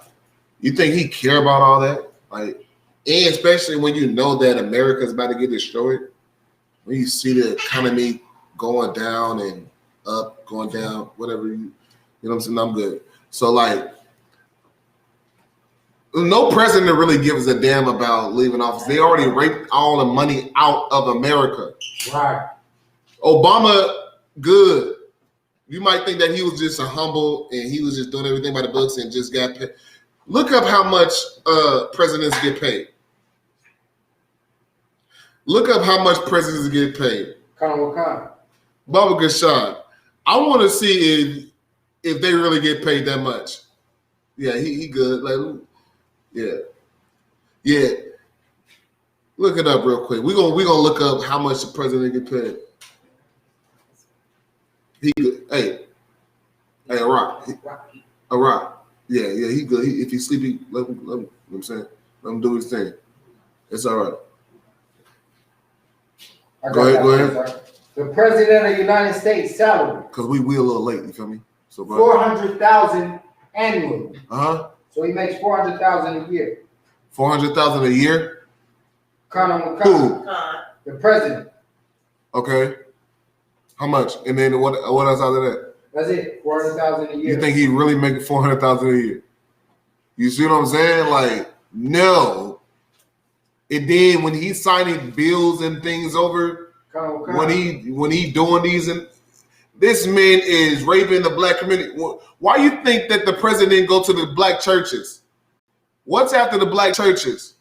You think he care about all that? Like, and especially when you know that America is about to get destroyed, when you see the economy going down and up, going down, whatever you know what I'm saying? I'm good. So like, no president really gives a damn about leaving office. They already raped all the money out of America. Right. Obama, good. You might think that he was just a humble and he was just doing everything by the books and just got paid. Look up how much presidents get paid. Look up how much presidents get paid. Baba Gashan. I want to see if they really get paid that much. Yeah, he good. Like, yeah. Look it up real quick. We're gonna look up how much the president get paid. He good. Hey, Iraq. Iraq. Yeah, he good. If he's sleepy, let him. You know what I'm saying? Let him do his thing. It's all right. Go ahead. The president of the United States salary. Because we a little late, you feel me? So $400,000 annually. So he makes $400,000 a year. $400,000 a year? Who? The president. Okay. How much? And then what else out of that? That's it. $400,000 a year. You think he really making $400,000 a year? You see what I'm saying? Like, no. And then when he's signing bills and things over, when he doing these, and this man is raping the black community. Why you think that the president didn't go to the black churches? What's after the black churches?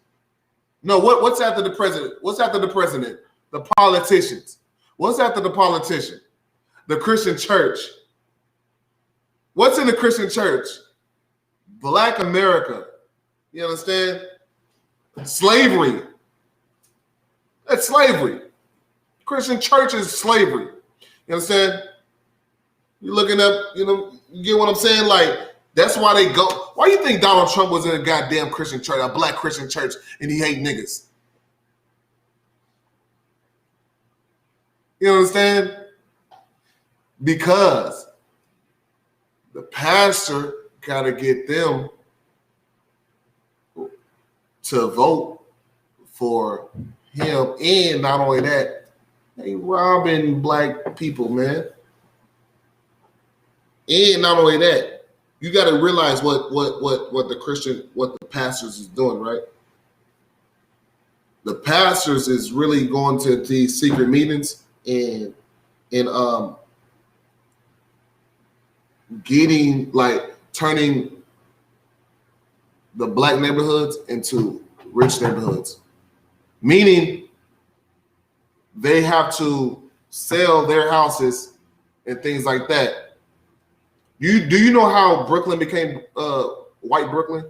No, what's after the president? What's after the president? The politicians. What's after the politician? The Christian church. What's in the Christian church? Black America. You understand? Slavery. That's slavery. Christian church is slavery. You understand? You're looking up, you get what I'm saying? Like, that's why they go. Why you think Donald Trump was in a goddamn Christian church, a black Christian church, and he hate niggas? You understand? Because the pastor got to get them to vote for him. And not only that, they robbing black people, man. And not only that, you got to realize what the pastors is doing, right? The pastors is really going to these secret meetings and turning the black neighborhoods into rich neighborhoods. Meaning they have to sell their houses and things like that. Do you know how Brooklyn became white Brooklyn.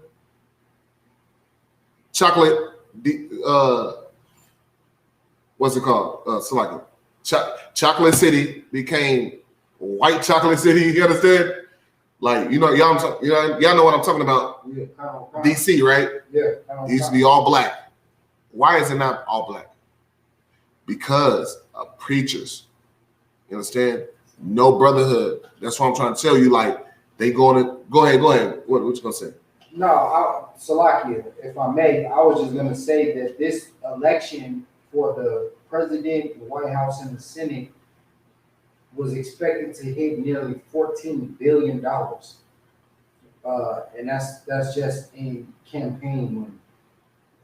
Chocolate, what's it called? Salaki. Chocolate City became white Chocolate City. You understand? Like, y'all know what I'm talking about. Yeah, DC, right? Yeah. It used to be all black. Why is it not all black? Because of preachers. You understand? No brotherhood. That's what I'm trying to tell you. Like, they going to go ahead. What you gonna say? No, Salakia, if I may, I was just gonna say that this election for the president, the White House, and the Senate was expected to hit nearly $14 billion. And that's just in campaign money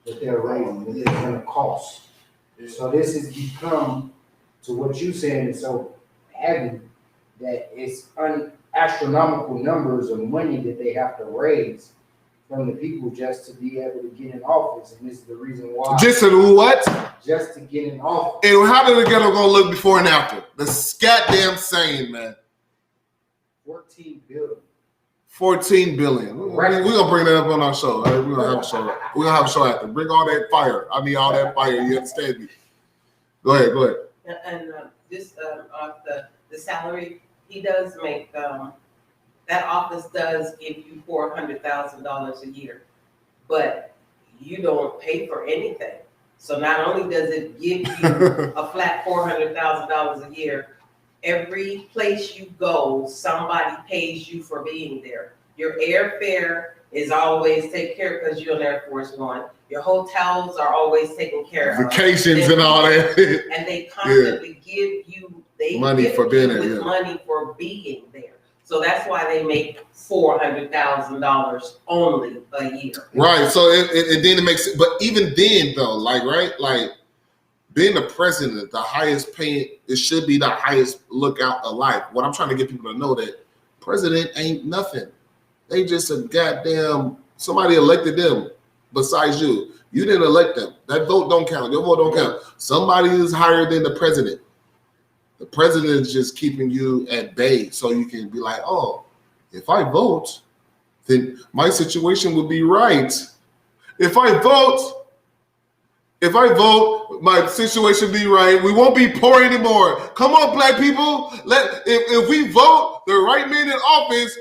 that they're raising, that they're gonna cost. So this has become, to what you saying, is so heavy that it's astronomical numbers of money that they have to raise from the people just to be able to get in office. And this is the reason why. Just to do what? Just to get in office. And how did the ghetto gonna look before and after? The goddamn same, man. 14 billion. 14 billion. We're gonna bring that up on our show. Right? We're gonna have a show. We're gonna have a show after. Bring all that fire. I need all that fire. You understand me? Go ahead. And this the salary he does make, that office does give you $400,000 a year, but you don't pay for anything. So not only does it give you a flat $400,000 a year, every place you go, somebody pays you for being there. Your airfare is always taken care of because you're an Air Force One. Your hotels are always taken care of. Vacations and all that. And they constantly give you money for being there. Money for being there. So that's why they make $400,000 only a year. Right. So it then it makes sense. But even then though, like being the president, the highest paying, it should be the highest lookout of life. What I'm trying to get people to know that president ain't nothing. They just a goddamn, somebody elected them besides you. You didn't elect them. That vote don't count. Your vote don't count. Somebody is higher than the president. The president is just keeping you at bay so you can be like, oh, if I vote, then my situation would be right. If I vote, my situation be right. We won't be poor anymore. Come on, black people. If we vote the right man in office,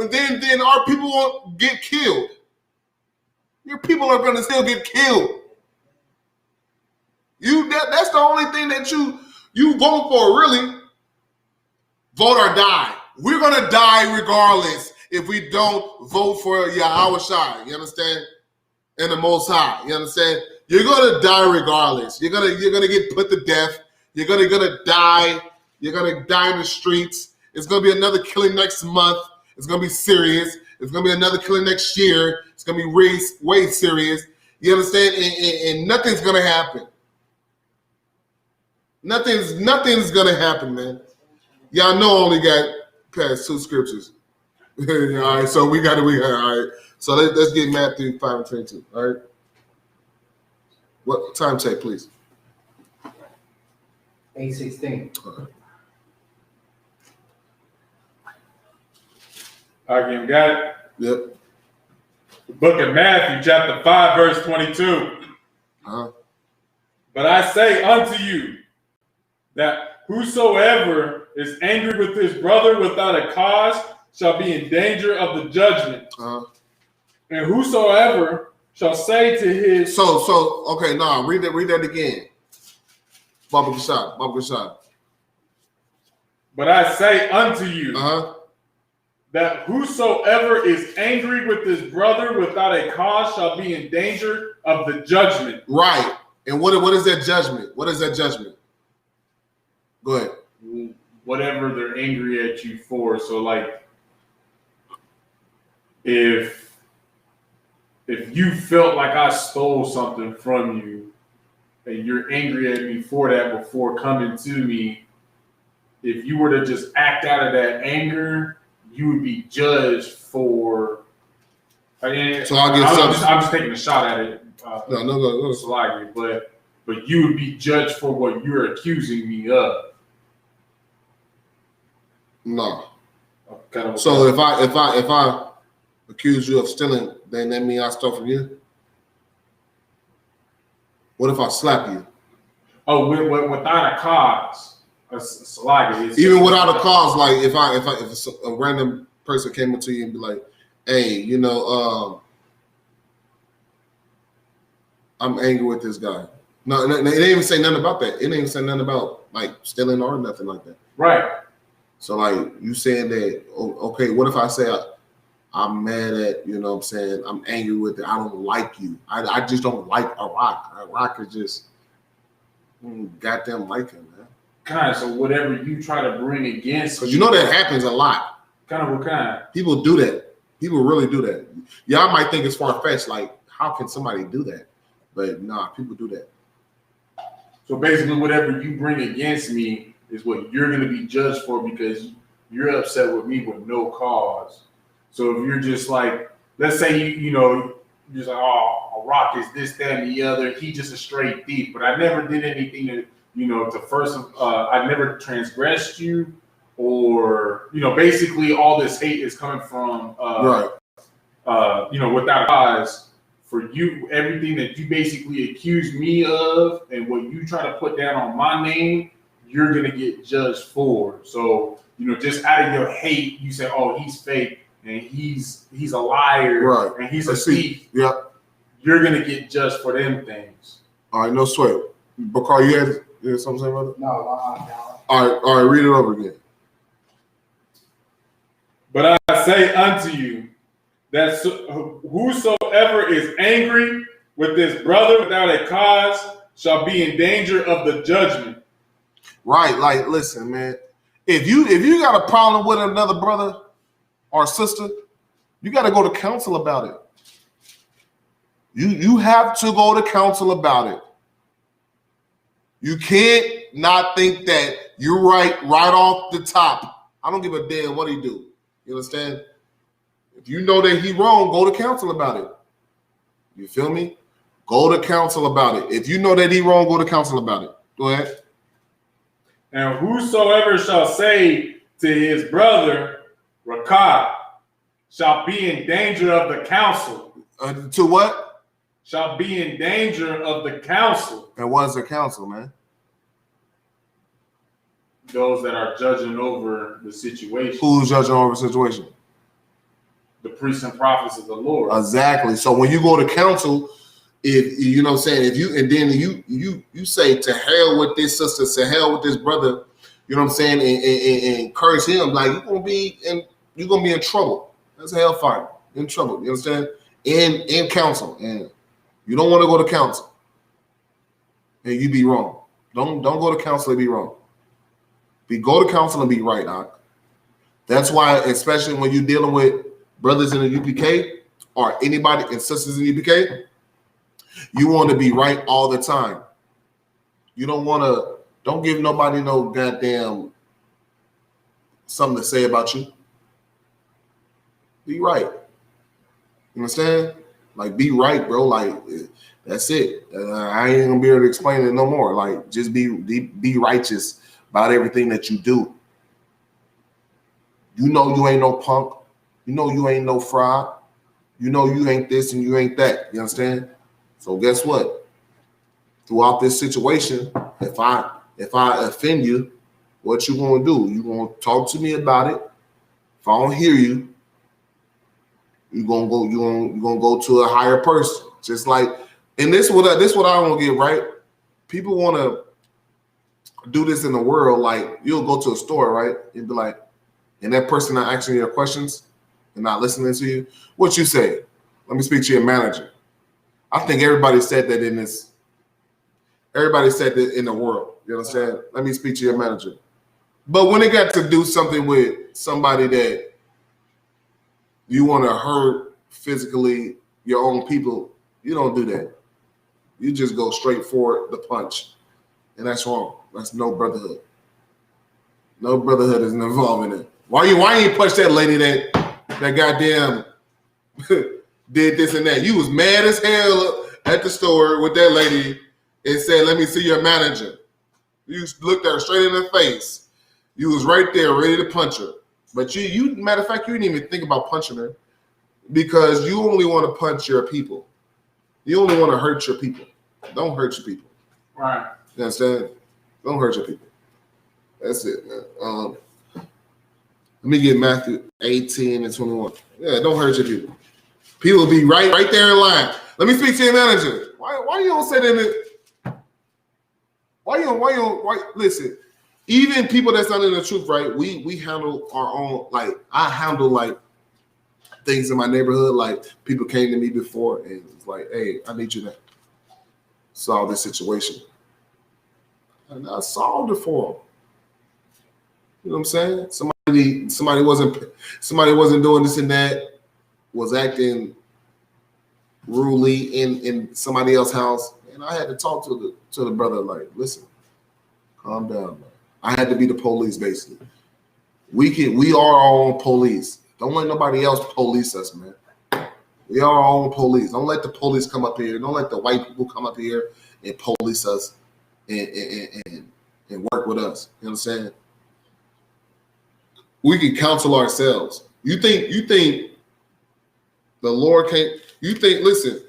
then our people won't get killed. Your people are gonna still get killed. That's the only thing that you vote for, really. Vote or die. We're gonna die regardless if we don't vote for Yahweh Shai. You understand? And the Most High. You understand? You're gonna die regardless. You're gonna get put to death. You're gonna die. You're gonna die in the streets. It's gonna be another killing next month. It's gonna be serious. It's gonna be another killing next year. It's gonna be way serious. You understand? And nothing's gonna happen. Nothing's gonna happen, man. Y'all know I only got past 2 scriptures. All right, so we all right. So let's get Matthew 5:22. All right. What time check, please? 8:16. Again, got it? Yep. The book of Matthew, chapter 5, verse 22. But I say unto you that whosoever is angry with his brother without a cause shall be in danger of the judgment. And whosoever shall say to his... So, okay, read that again. Baba Kashad. But I say unto you that whosoever is angry with his brother without a cause shall be in danger of the judgment. Right. And what is that judgment? What is that judgment? Go ahead. Whatever they're angry at you for. So, like, if you felt like I stole something from you and you're angry at me for that before coming to me, if you were to just act out of that anger, you would be judged for. So I'm just taking a shot at it. Go. Slightly, but you would be judged for what you're accusing me of. No. Okay. So if I accuse you of stealing, then that mean I stole from you? What if I slap you? Oh, without a cause, it's like Even without a cause, like if a random person came up to you and be like, "Hey, I'm angry with this guy." No, it didn't even say nothing about that. It didn't even say nothing about like stealing or nothing like that. Right. So like you saying that, okay, what if I say I'm mad at, what I'm saying, I'm angry with it. I don't like you. I just don't like Iraq. Iraq is just goddamn like him, man. Kind of. So whatever you try to bring against, because that happens a lot. Kind of what kind? People do that. People really do that. Y'all might think it's far fetched. Like, how can somebody do that? But nah, people do that. So basically, whatever you bring against me is what you're going to be judged for because you're upset with me with no cause. So if you're just like, let's say you're just like, oh, Rock is this, that, and the other. He just a straight thief. But I never did anything I never transgressed you, or basically all this hate is coming from right. Without a cause. For you, everything that you basically accuse me of and what you try to put down on my name, you're gonna get judged for. So, just out of your hate, you say, oh, he's fake and he's a liar, right, and he's a thief. Yeah. You're gonna get judged for them things. All right, no sweat. Bakar, you had something to say about it? No. All right, read it over again. But I say unto you, that whosoever is angry with his brother without a cause shall be in danger of the judgment. Right, like listen, man. If you got a problem with another brother or sister, you got to go to counsel about it. You have to go to counsel about it. You can't not think that you're right off the top. I don't give a damn what he do. You understand? If you know that he wrong, go to counsel about it. You feel me? Go to counsel about it. If you know that he wrong, go to counsel about it. Go ahead. And whosoever shall say to his brother, Rakah, shall be in danger of the council. To what? Shall be in danger of the council. And what is the council, man? Those that are judging over the situation. Who's judging over the situation? The priests and prophets of the Lord. Exactly. So when you go to counsel, if you know what I'm saying, if you say to hell with this sister, to hell with this brother, you know what I'm saying, and curse him, like you're gonna be in trouble. That's hellfire. In trouble. You understand? In counsel. And you don't want to go to counsel. And you be wrong. Don't go to counsel and be wrong. Go to counsel and be right, Doc. That's why, especially when you're dealing with brothers in the UPK or anybody and sisters in the UPK, you want to be right all the time. You don't give nobody no goddamn something to say about you. Be right. You understand? Like, be right, bro. Like, that's it. I ain't gonna be able to explain it no more. Like, just be righteous about everything that you do. You know you ain't no punk. You know you ain't no fraud. You know you ain't this and you ain't that. You understand? So guess what? Throughout this situation, if I offend you, what you gonna do? You gonna talk to me about it. If I don't hear you, you're gonna go to a higher person. Just like, and this what I don't get right. People want to do this in the world. Like, you'll go to a store, right? You'd be like, and that person not asking your questions and not listening to you. What you say? Let me speak to your manager. I think everybody said that in this. Everybody said that in the world. You understand? Let me speak to your manager. But when it got to do something with somebody that you want to hurt physically, your own people, you don't do that. You just go straight for the punch. And that's wrong. That's no brotherhood. No brotherhood is involved in it. Why you punch that lady that goddamn did this and that? You was mad as hell at the store with that lady and said, let me see your manager. You looked at her straight in the face. You was right there ready to punch her. But you matter of fact, you didn't even think about punching her. because you only want to punch your people. You only want to hurt your people. Don't hurt your people. Right. You understand? Don't hurt your people. That's it, man. Let me get Matthew 18 and 21. Yeah, don't hurt your people. People will be right there in line. Let me speak to your manager. Why you don't say that? Why listen, even people that's not in the truth, right? We handle our own, like I handle like things in my neighborhood. Like people came to me before and it's like, hey, I need you to solve this situation. And I solved it for them. You know what I'm saying? Somebody wasn't doing this and that, was acting rudely in somebody else's house, and I had to talk to the brother like, listen, calm down, man. I had to be the police basically. We are our own police. Don't let nobody else police us, man. We are our own police. Don't let the police come up here. Don't let the white people come up here and police us and work with us. You know what I'm saying? We can counsel ourselves. You think the Lord can't? You think? Listen,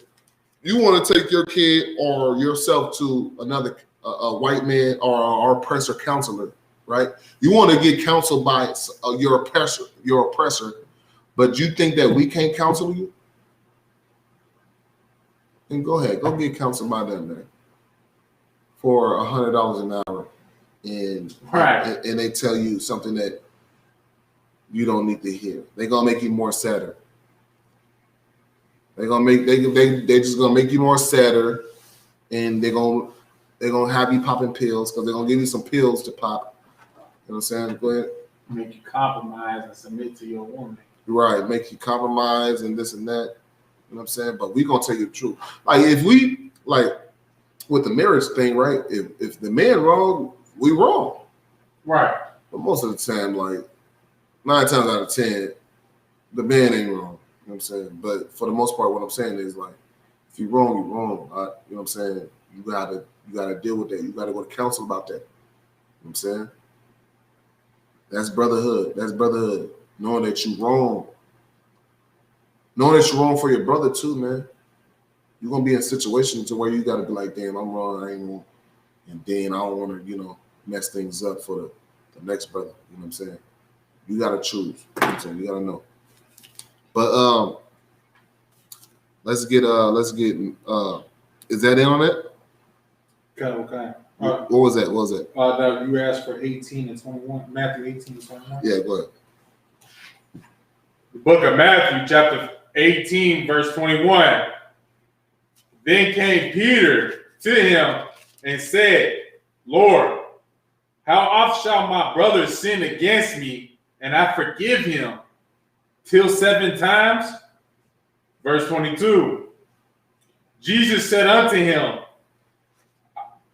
you want to take your kid or yourself to another a white man or our oppressor counselor, right? You want to get counseled by your oppressor, but you think that we can't counsel you? Then go ahead, go get counseled by them, man, for $100 an hour, and they tell you something that you don't need to hear. They're gonna make you more sadder. They just gonna make you more sadder, and they're gonna have you popping pills because they're gonna give you some pills to pop. You know what I'm saying? Go ahead. Make you compromise and submit to your woman. Right, make you compromise and this and that. You know what I'm saying? But we gonna tell you the truth. Like if we like with the marriage thing, right? If the man wrong, we wrong. Right. But most of the time, like 9 times out of 10, the man ain't wrong. You know what I'm saying? But for the most part, what I'm saying is like, if you're wrong, you're wrong. You know what I'm saying? You gotta deal with that. You gotta go to counsel about that. You know what I'm saying? That's brotherhood. That's brotherhood. Knowing that you're wrong. Knowing that you're wrong for your brother too, man. You're gonna be in a situation to where you gotta be like, damn, I'm wrong, I ain't wrong. And then I don't wanna, mess things up for the next brother. You know what I'm saying? You gotta choose. You know what I'm saying? You gotta know. But let's get is that in on it? Okay. What was that? No, you asked for 18 and 21. Matthew 18 and 21. Yeah, go ahead. The book of Matthew, chapter 18, verse 21. Then came Peter to him and said, Lord, how oft shall my brother sin against me, and I forgive him? Till 7 times? Verse 22. Jesus said unto him,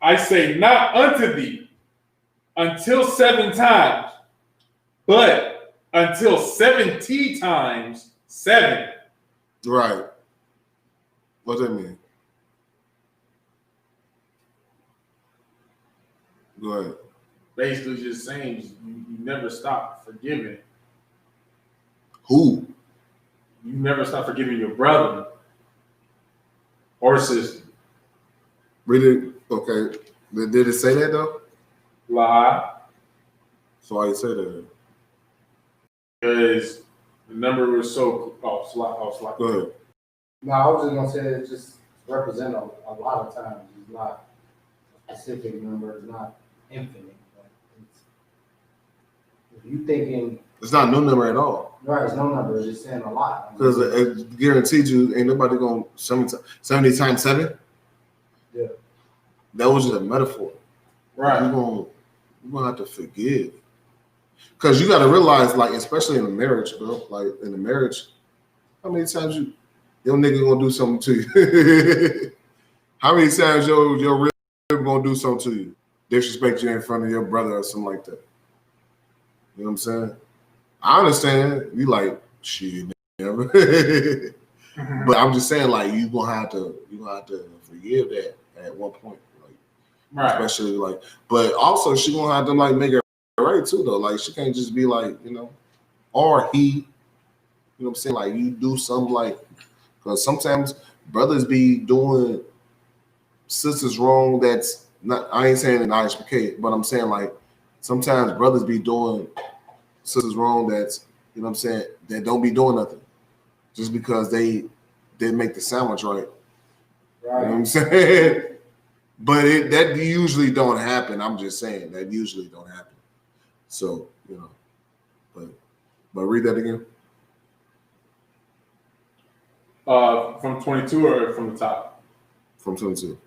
I say not unto thee, until 7 times, but until 70 times 7. Right. What does that mean? Go ahead. Basically just saying you never stop forgiving. Who? You never stop forgiving your brother or sister. Really? Okay. Did it say that though? Lie. So why you say that? Because the number was so slide. Go ahead. No, I was just gonna say it just represent a lot of times. It's not a specific number. It's not infinite. But if you thinking It's not no number at all. right, it's no number. It's just saying a lot. Because it guaranteed you ain't nobody going 70 times 7. Yeah. That was just a metaphor. Right. You're gonna have to forgive. Because you gotta realize, like, especially in a marriage, bro, like in a marriage, how many times your nigga gonna do something to you? How many times your real gonna do something to you? Disrespect you in front of your brother or something like that. You know what I'm saying? I understand. You like shit, never. But I'm just saying, like, you're gonna have to forgive that at one point. Like, Right. especially like, but also she gonna have to like make it right too though. Like she can't just be like, or he, You know what I'm saying? Like you do something like, because sometimes brothers be doing sisters wrong. That's not. I ain't saying in Isupk, but I'm saying like sometimes brothers be doing sisters wrong. That's, you know what I'm saying, that don't be doing nothing just because they didn't make the sandwich right. You know what I'm saying? But that usually don't happen. I'm just saying that usually don't happen. So, you know, but read that again. From 22 or from the top? From 22.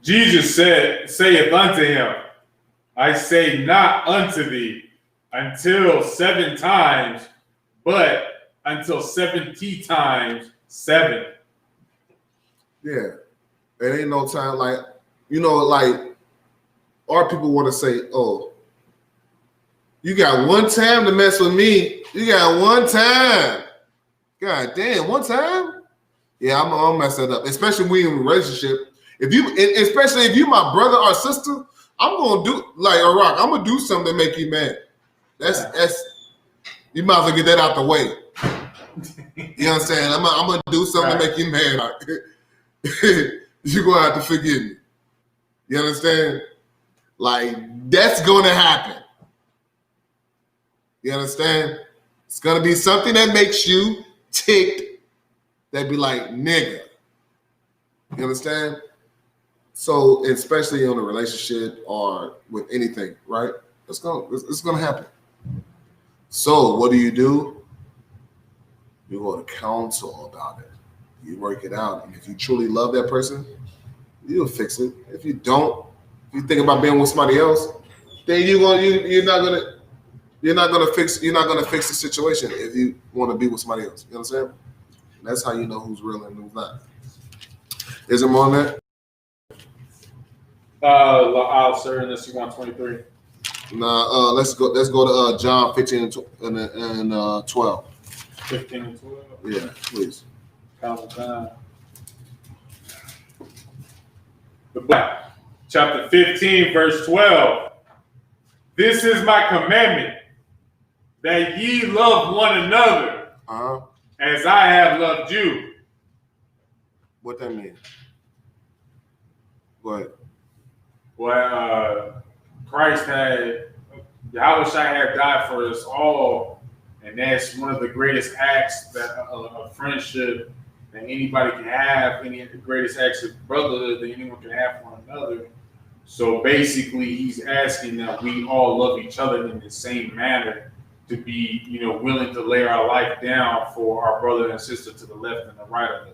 Jesus saith unto him, I say not unto thee until 7 times, but until 70 times 7. Yeah. It ain't no time like, you know, like our people want to say, oh, you got one time to mess with me. You got one time. God damn, one time? Yeah, I'm gonna mess that up. Especially when we in a relationship. Especially if you my brother or sister, I'm gonna do like a rock. I'm gonna do something to make you mad. That's you might as well get that out the way. You know what I'm saying? I'm gonna do something to make you mad. You're gonna have to forgive me. You understand? Like that's gonna happen. You understand? It's gonna be something that makes you ticked. That be like nigga. You understand? So especially in a relationship or with anything, right? It's gonna happen. So what do? You go to counsel about it. You work it out, and if you truly love that person, you'll fix it. If you don't, if you think about being with somebody else, then you're not gonna fix the situation if you want to be with somebody else. You know what I'm saying? That's how you know who's real and who's not. Is there more on that? Sir, unless you want 23. Nah, let's go to John 15 and 12. 15 and 12. Yeah, please. Council time. The Black. Chapter 15, verse 12. This is my commandment, that ye love one another as I have loved you. What that mean? Go ahead. Well, Christ Yahweh had died for us all, and that's one of the greatest acts that of friendship that anybody can have, any of the greatest acts of brotherhood that anyone can have for another. So basically, he's asking that we all love each other in the same manner, to be, willing to lay our life down for our brother and sister to the left and the right of us.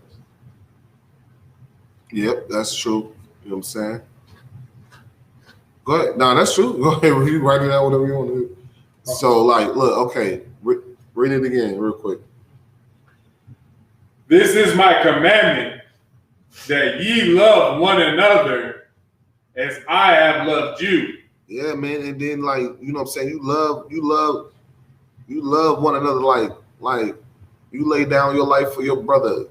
Yep, that's true. You know what I'm saying? Go ahead. No, that's true. Go ahead. You write it out, whatever you want to do. So, like, look, okay, read it again real quick. This is my commandment, that ye love one another as I have loved you. Yeah, man. And then, like, you know what I'm saying? You love one another like you lay down your life for your brother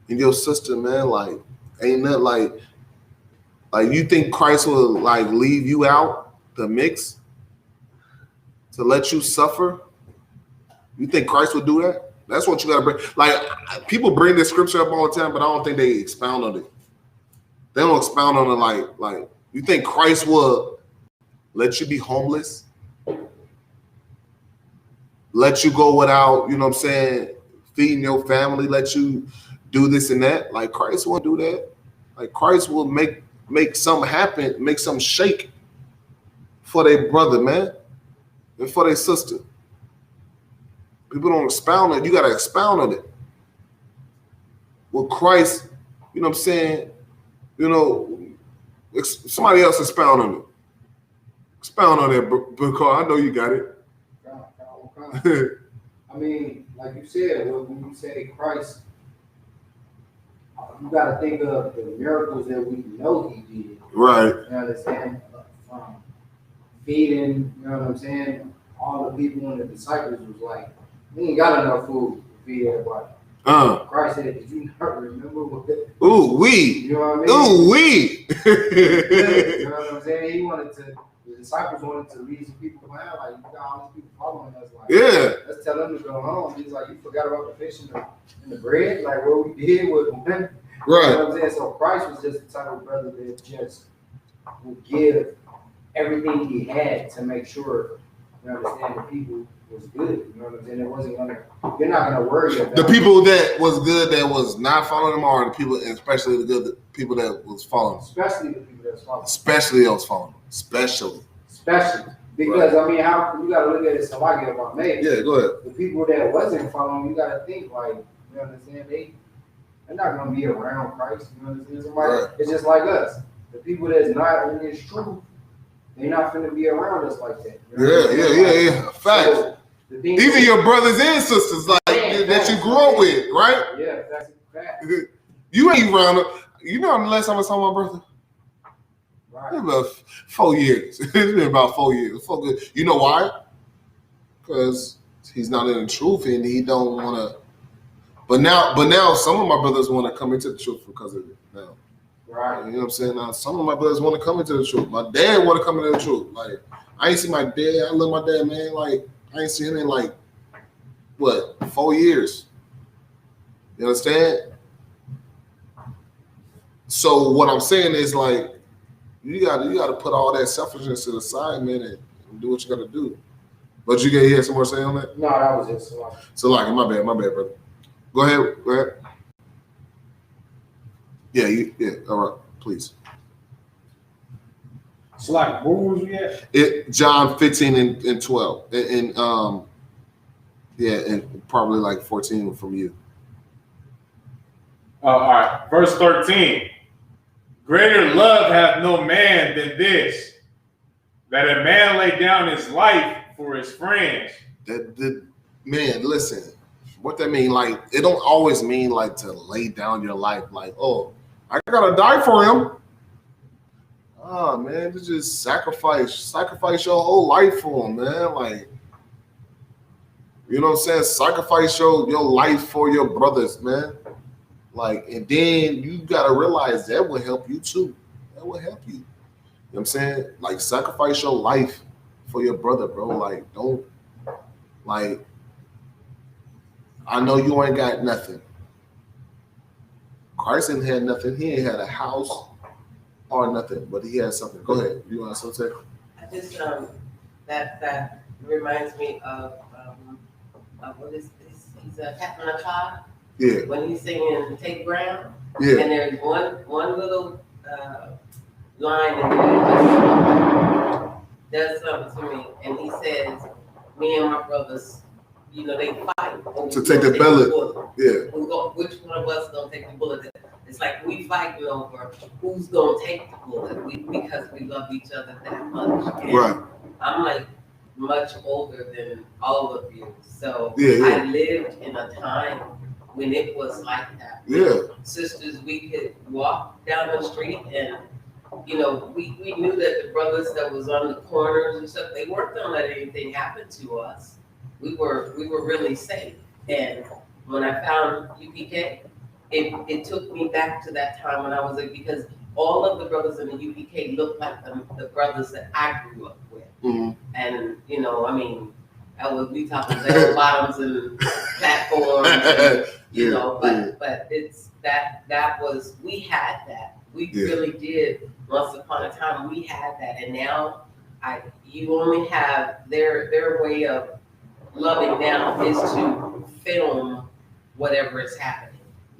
and your sister, man. Like, ain't nothing like you think Christ will like leave you out the mix to let you suffer? You think Christ would do that? That's what you gotta bring. Like, people bring this scripture up all the time, but I don't think they expound on it. They don't expound on it like you think Christ will let you be homeless? Let you go without, you know what I'm saying, feeding your family, let you do this and that? Like, Christ won't do that. Like, Christ will make something happen, make something shake for their brother, man, and for their sister. People don't expound on it. You got to expound on it. Well, Christ, you know what I'm saying, somebody else expound on it. Expound on that, because I know you got it. I mean, like you said, when you say Christ, you got to think of the miracles that we know he did. Right. You understand? From feeding, you know what I'm saying? All the people and the disciples was like, we ain't got enough food to feed everybody. Christ said, "Did you not remember what?" Ooh, we. You know what I mean? Ooh, we. You know what I'm saying? The disciples wanted to lead some people behind, like, you got all these people following us, like, Yeah. let's tell them to go home. He's like, you forgot about the fish and the bread, like what we did with them. You know Right. what I'm saying? So Christ was just the type of brother that just would give everything he had to make sure, you understand, the people was good. You know what I'm saying? It wasn't you're not gonna worry about the people that was good that was not following him, or the people, especially the good people that was following him. especially the people that's following. Especially those following him. Especially. Because I mean, how you gotta look at it. So I get about maybe. Yeah, go ahead. The people that wasn't following, you gotta think like, you understand, they're not gonna be around Christ. You understand? Somebody, Right. it's just like us. The people that's not in this truth, they're not gonna be around us like that. You know what I'm saying? Yeah. Facts. So, the thing Even is- your brothers and sisters, like that you grew up with, right? Yeah, that's a fact. You ain't around them. You know the last time I saw my brother? Right. It's about 4 years. It's been about 4 years. You know why? Because he's not in the truth and he don't want to. But now some of my brothers want to come into the truth because of it now. Right. You know what I'm saying? Now some of my brothers want to come into the truth. My dad want to come into the truth. Like, I ain't seen my dad. I love my dad, man. Like, I ain't seen him in like, what, 4 years. You understand? So what I'm saying is, like, you gotta put all that selfishness to the side, man, and do what you gotta do. But you hear some more say on that? No, that was it. So like, my bad, brother. Go ahead. Yeah, all right, please. So like, where was we at? John 15 and 12. And and probably like 14 from you. All right, verse 13. Greater love hath no man than this, that a man lay down his life for his friends. Man, listen, what that mean? Like, it don't always mean like to lay down your life. Like, oh, I gotta die for him. Oh man, to just sacrifice your whole life for him, man. Like, you know what I'm saying? Sacrifice your life for your brothers, man. Like, and then you gotta realize that will help you too. That will help you. You know what I'm saying? Like, sacrifice your life for your brother, bro. Like, don't, like, I know you ain't got nothing. Christ ain't had nothing. He ain't had a house or nothing, but he had something. Go ahead. You want to say? I just that reminds me of what is this? He's a Captain Ahab. Yeah. When he's singing "Take Ground," Yeah. and there's one little line in there that does something to me, and he says, "Me and my brothers, you know, they fight To take the bullet. Yeah. Which one of us gonna take the bullet?" It's like we fighting over who's gonna take the bullet because we love each other that much. And Right. I'm like much older than all of you, so Yeah. I lived in a time when it was like that. Yeah. Sisters, we could walk down the street and, you know, we knew that the brothers that was on the corners and stuff, they weren't gonna let anything happen to us. We were really safe. And when I found UPK, it took me back to that time when I was like, because all of the brothers in the UPK looked like the brothers that I grew up with. Mm-hmm. And, you know, I mean, we talking bell bottoms and platforms, and, you know, but it's that was, we had that. We really did. Once upon a time, we had that. And now you only have their way of loving now is to film whatever is happening.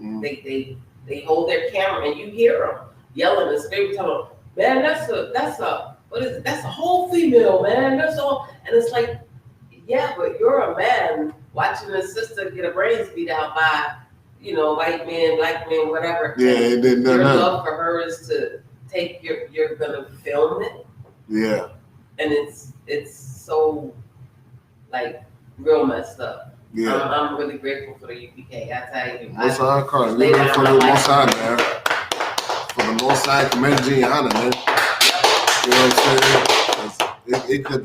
Mm-hmm. They hold their camera and you hear them yelling and screaming, telling them, man, that's a whole female, man. That's all. And it's like, yeah, but you're a man watching a sister get her brains beat out by, you know, white men, black men, whatever. Yeah, and then your love for her is to take you're gonna film it. Yeah. And it's so like real messed up. Yeah. I'm really grateful for the UPK. I tell you. Most side card. Living for the most side, man. For the most side community and honor, man. You know what I'm saying? It could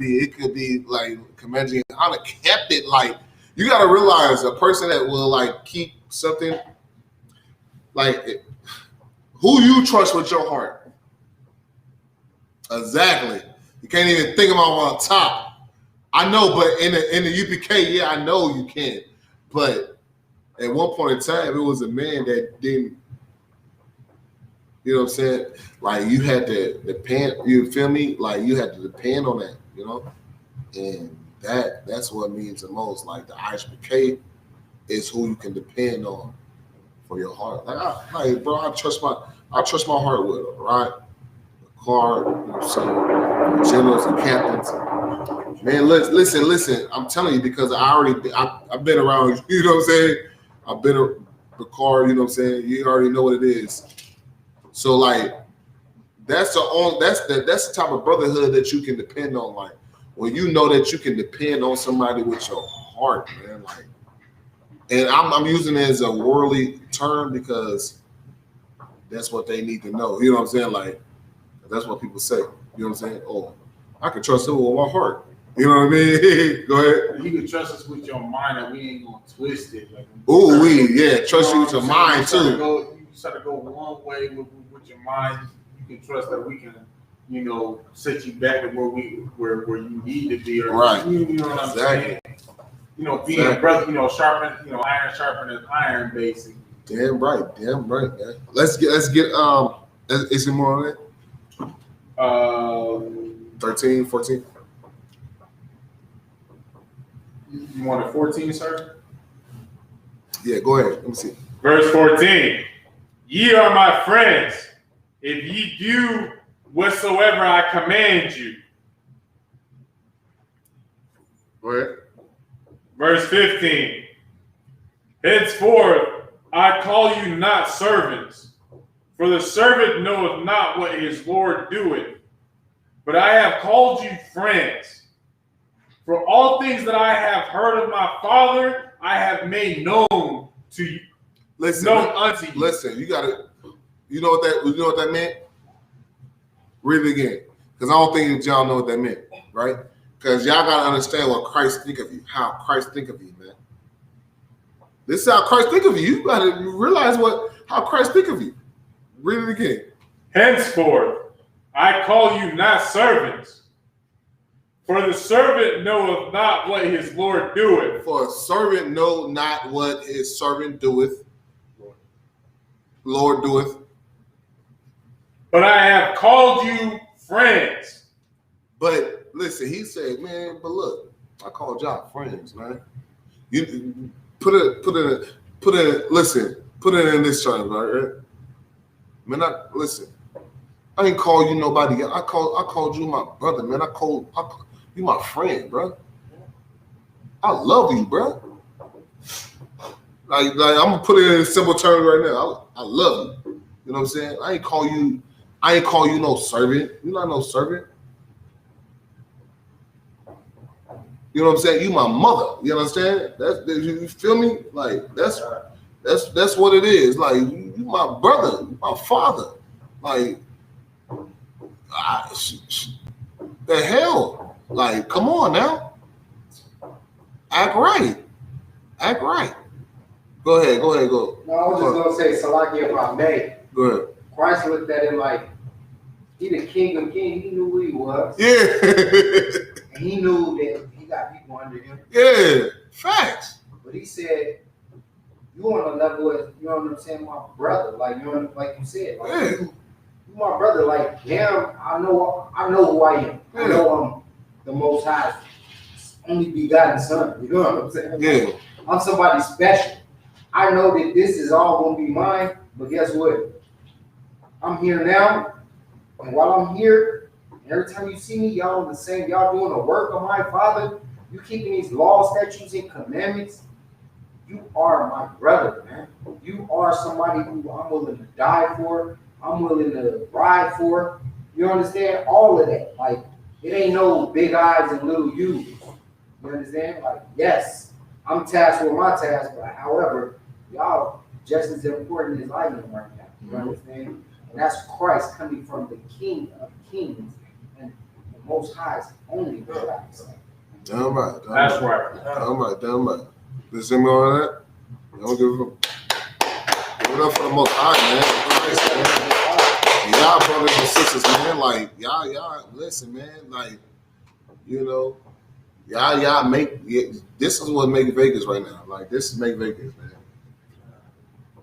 be like Comanche and honor kept it like, you gotta realize a person that will like keep something like who you trust with your heart. Exactly. You can't even think about on top. I know, but in the UPK, yeah, I know you can. But at one point in time, it was a man that didn't. You know what I'm saying? Like you had to depend. You feel me? Like you had to depend on that. You know, and that's what means the most. Like the ISPK is who you can depend on for your heart. Like, bro, I trust my heart with it, right? The car, you know, some generals and captains. Man, listen. I'm telling you because I've been around. You know what I'm saying? I've been the car. You know what I'm saying? You already know what it is. So like, that's the type of brotherhood that you can depend on. Like when you know that you can depend on somebody with your heart, man. Like, and I'm using it as a worldly term because that's what they need to know. You know what I'm saying? Like that's what people say. You know what I'm saying? Oh, I can trust them with my heart. You know what I mean? Go ahead. You can trust us with your mind, and we ain't gonna twist it. Like, trust you with your mind too. You try to go one way with your mind. You can trust that we can, you know, set you back to where you need to be. Or, right. You know what I'm saying? You know, being a brother, you know, sharpen, you know, iron sharpening iron, basically. Damn right, man. Let's get. Is it more on it? 13, 14. You wanted 14, sir? Yeah, go ahead. Let me see. Verse 14. Ye are my friends, if ye do whatsoever I command you. Go ahead. Verse 15. Henceforth I call you not servants, for the servant knoweth not what his Lord doeth, but I have called you friends. For all things that I have heard of my Father, I have made known to you. Unto you. Listen, you gotta. You know what that meant? Read it again, because I don't think y'all know what that meant, right? Because y'all gotta understand what Christ think of you, how Christ think of you, man. This is how Christ think of you. You gotta realize how Christ think of you. Read it again. Henceforth, I call you not servants. For the servant knoweth not what his Lord doeth. For a servant know not what his servant doeth. Lord doeth. But I have called you friends. But listen, he said, man, but look, I called y'all friends, man. You put it in this term, right? Man, listen. I ain't call you nobody. I called you my brother, man. I called you my friend, bro. I love you, bro. Like I'm gonna put it in simple terms right now. I love you. You know what I'm saying? I ain't call you no servant. You're not no servant. You know what I'm saying? You my mother. You understand? You feel me? Like that's what it is. Like you my brother, my father. Like the hell. Like, come on now. Act right. Go ahead. No, I was just gonna say, Salaki, if I may. Go ahead. Christ looked at him like he the King of Kings. He knew who he was. Yeah. And he knew that he got people under him. Yeah. Facts. But he said, you on a level as, you know what I'm saying, my brother. Like like you said, like Yeah. you my brother. Like, damn, I know who I am. Yeah. I know I'm the Most High's only begotten son. You know what I'm saying? Yeah. I'm somebody special. I know that this is all gonna be mine, but guess what? I'm here now, and while I'm here, every time you see me, y'all in the same, y'all doing the work of my Father, you keeping these laws, statutes, and commandments, you are my brother, man. You are somebody who I'm willing to die for, I'm willing to ride for. You understand? All of that. Like, it ain't no big eyes and little U's. You understand? Like, yes, I'm tasked with my task, but however, y'all just as important as I am right now. You understand? And that's Christ coming from the King of Kings and the Most High's only begotten Son. Damn right. That's right. Damn right. Listen to me on that. I don't give a fuck. Give it up for the Most High, man. Y'all brothers and sisters, man. Like y'all. Listen, man. Like y'all make. This is what make Vegas right now. Like this is make Vegas, man.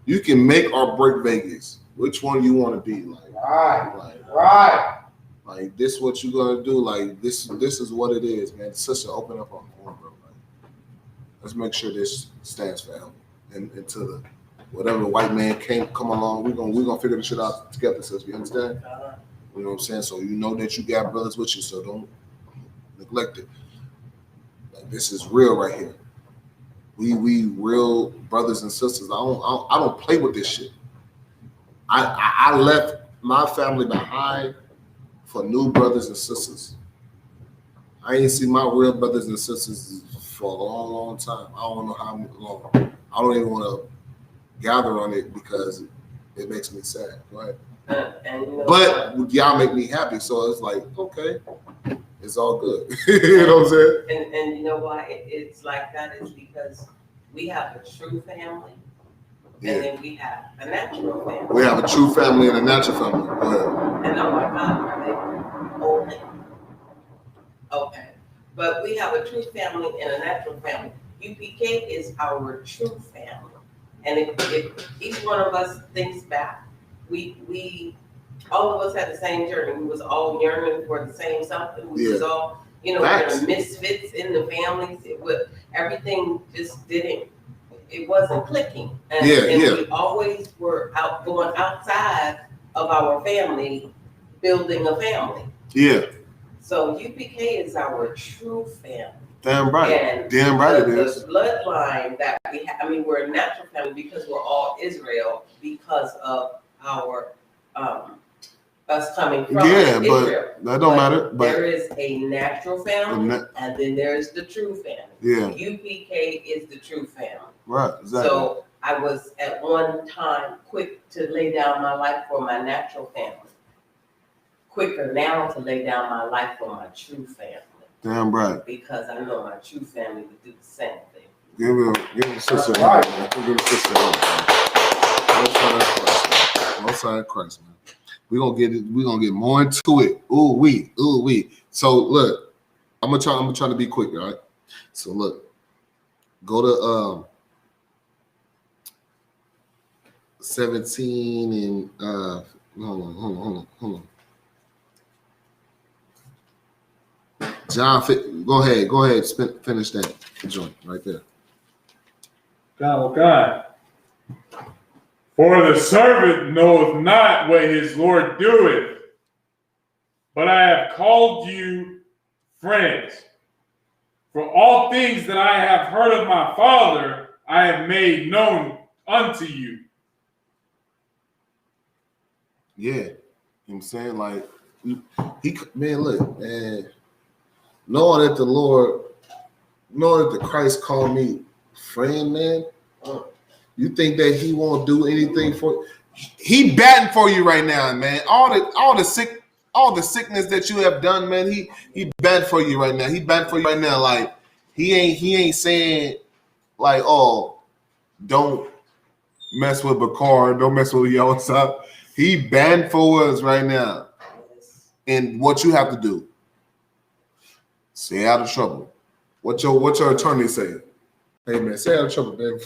You can make or break Vegas. Which one you want to be? Like Right. Like this, what you gonna do? Like this is what it is, man. Sister, open up on bro. Like, let's make sure this stands forever, and until the whatever white man come along, we're gonna figure this shit out together, sis. You understand? You know what I'm saying? So you know that you got brothers with you, so don't neglect it. Like this is real right here. We real brothers and sisters. I don't play with this shit. I left my family behind for new brothers and sisters. I ain't seen my real brothers and sisters for a long time. I don't know how long. I don't even want to gather on it because it makes me sad. Go ahead. But y'all make me happy, so it's like, okay, it's all good. You know what I'm saying? And you know why it's like that is because we have a true family, and then we have a natural family. We have a true family and a natural family. Go ahead. And oh my God, are they open? Okay. But we have a true family and a natural family. UPK is our true family. And if each one of us thinks back, we all of us had the same journey. We was all yearning for the same something. We was all, there were misfits in the families. Everything just it wasn't clicking. And we always were going outside of our family, building a family. Yeah. So UPK is our true family. Damn right. And damn right it is. The bloodline that we have, we're a natural family because we're all Israel because of our us coming from Israel. But that don't matter. But there is a natural family and then there's the true family. Yeah. UPK is the true family. Right, exactly. So I was at one time quick to lay down my life for my natural family. Quicker now to lay down my life for my true family. Damn right. Because I know my true family would do the same thing. Give the sister. Right. Give the sister. No sign of Christ, man. We're gonna get more into it. Ooh wee. So look, I'm gonna try to be quick, right? So look, go to 17 and hold on. John, go ahead, finish that joint right there. God. For the servant knoweth not what his Lord doeth, but I have called you friends. For all things that I have heard of my Father, I have made known unto you. Yeah, you know what I'm saying? Like, look, man, knowing that the Christ called me friend, man, you think that he won't do anything for you? He batting for you right now, man. All the sickness that you have done, man, he batting for you right now. He batting for you right now. Like, he ain't saying like, oh, don't mess with Bakar, don't mess with your stuff. He banned for us right now. And what you have to do, stay out of trouble. What your attorney say? Hey man, stay out of trouble, man.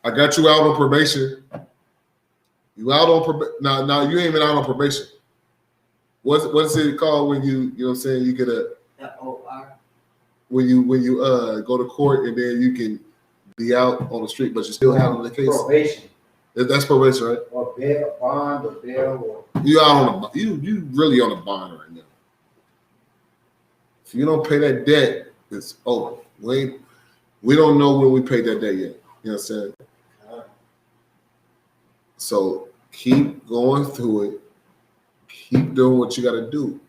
I got you out on probation. You out on probation? No, you ain't even out on probation. What's it called when you know what I'm saying? You get the OR. When you go to court and then you can be out on the street, but you still handling the case. Probation. That's probation, right? Or bail, bond, or bail, or you out on you really on a bond right now. If you don't pay that debt, it's over. We don't know when we pay that debt yet. You know what I'm saying? So keep going through it. Keep doing what you got to do.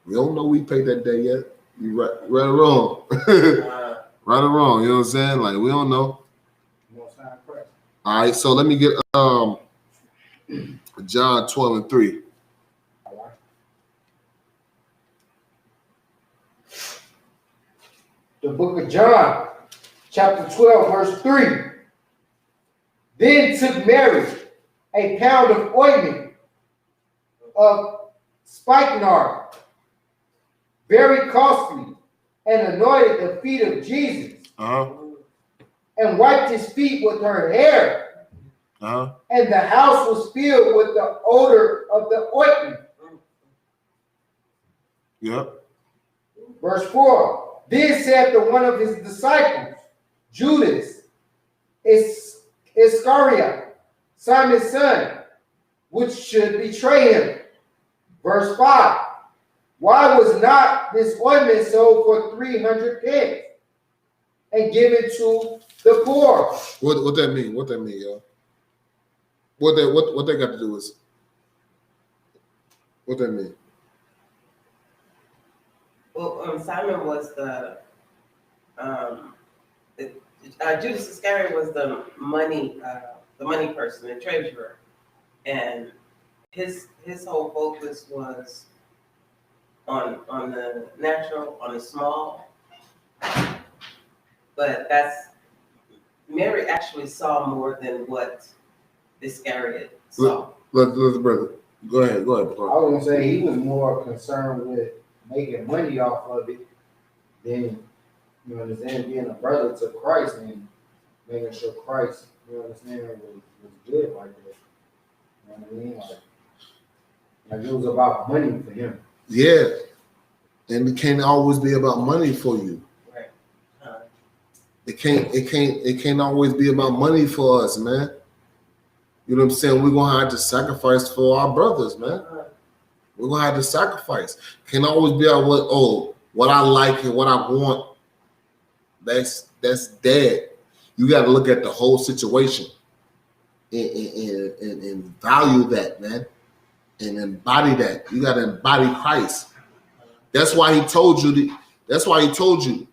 We don't know we paid that debt yet. You right or wrong. Right or wrong. You know what I'm saying? Like, we don't know. All right, so let me get John 12 and 3. The book of John, chapter 12, verse 3. Then took Mary a pound of ointment of spikenard, very costly, and anointed the feet of Jesus, and wiped his feet with her hair. And the house was filled with the odor of the ointment. Yep. Verse 4. Then said the one of his disciples, Judas Iscariot, Simon's son, which should betray him. Verse 5. Why was not this ointment sold for 300 pence and given to the poor? What that mean? What that mean, yo? What they got to do is what that mean? Well, Simon was Judas Iscariot was the money person, the treasurer, and his whole focus was on the natural, on the small. But Mary actually saw more than what Iscariot saw. Let's brother. Go ahead. I was gonna say he was more concerned with making money off of it than, you understand, being a brother to Christ and making sure Christ, you understand, was good like that. You know what I mean? Like it was about money for him. Yeah. And it can't always be about money for you. Right. It can't always be about money for us, man. You know what I'm saying? We're gonna have to sacrifice for our brothers, man. We're gonna have to sacrifice. Can't always be about what I like and what I want. That's dead. You got to look at the whole situation and value that, man, and embody that. You got to embody Christ. That's why he told you. That's why he told you.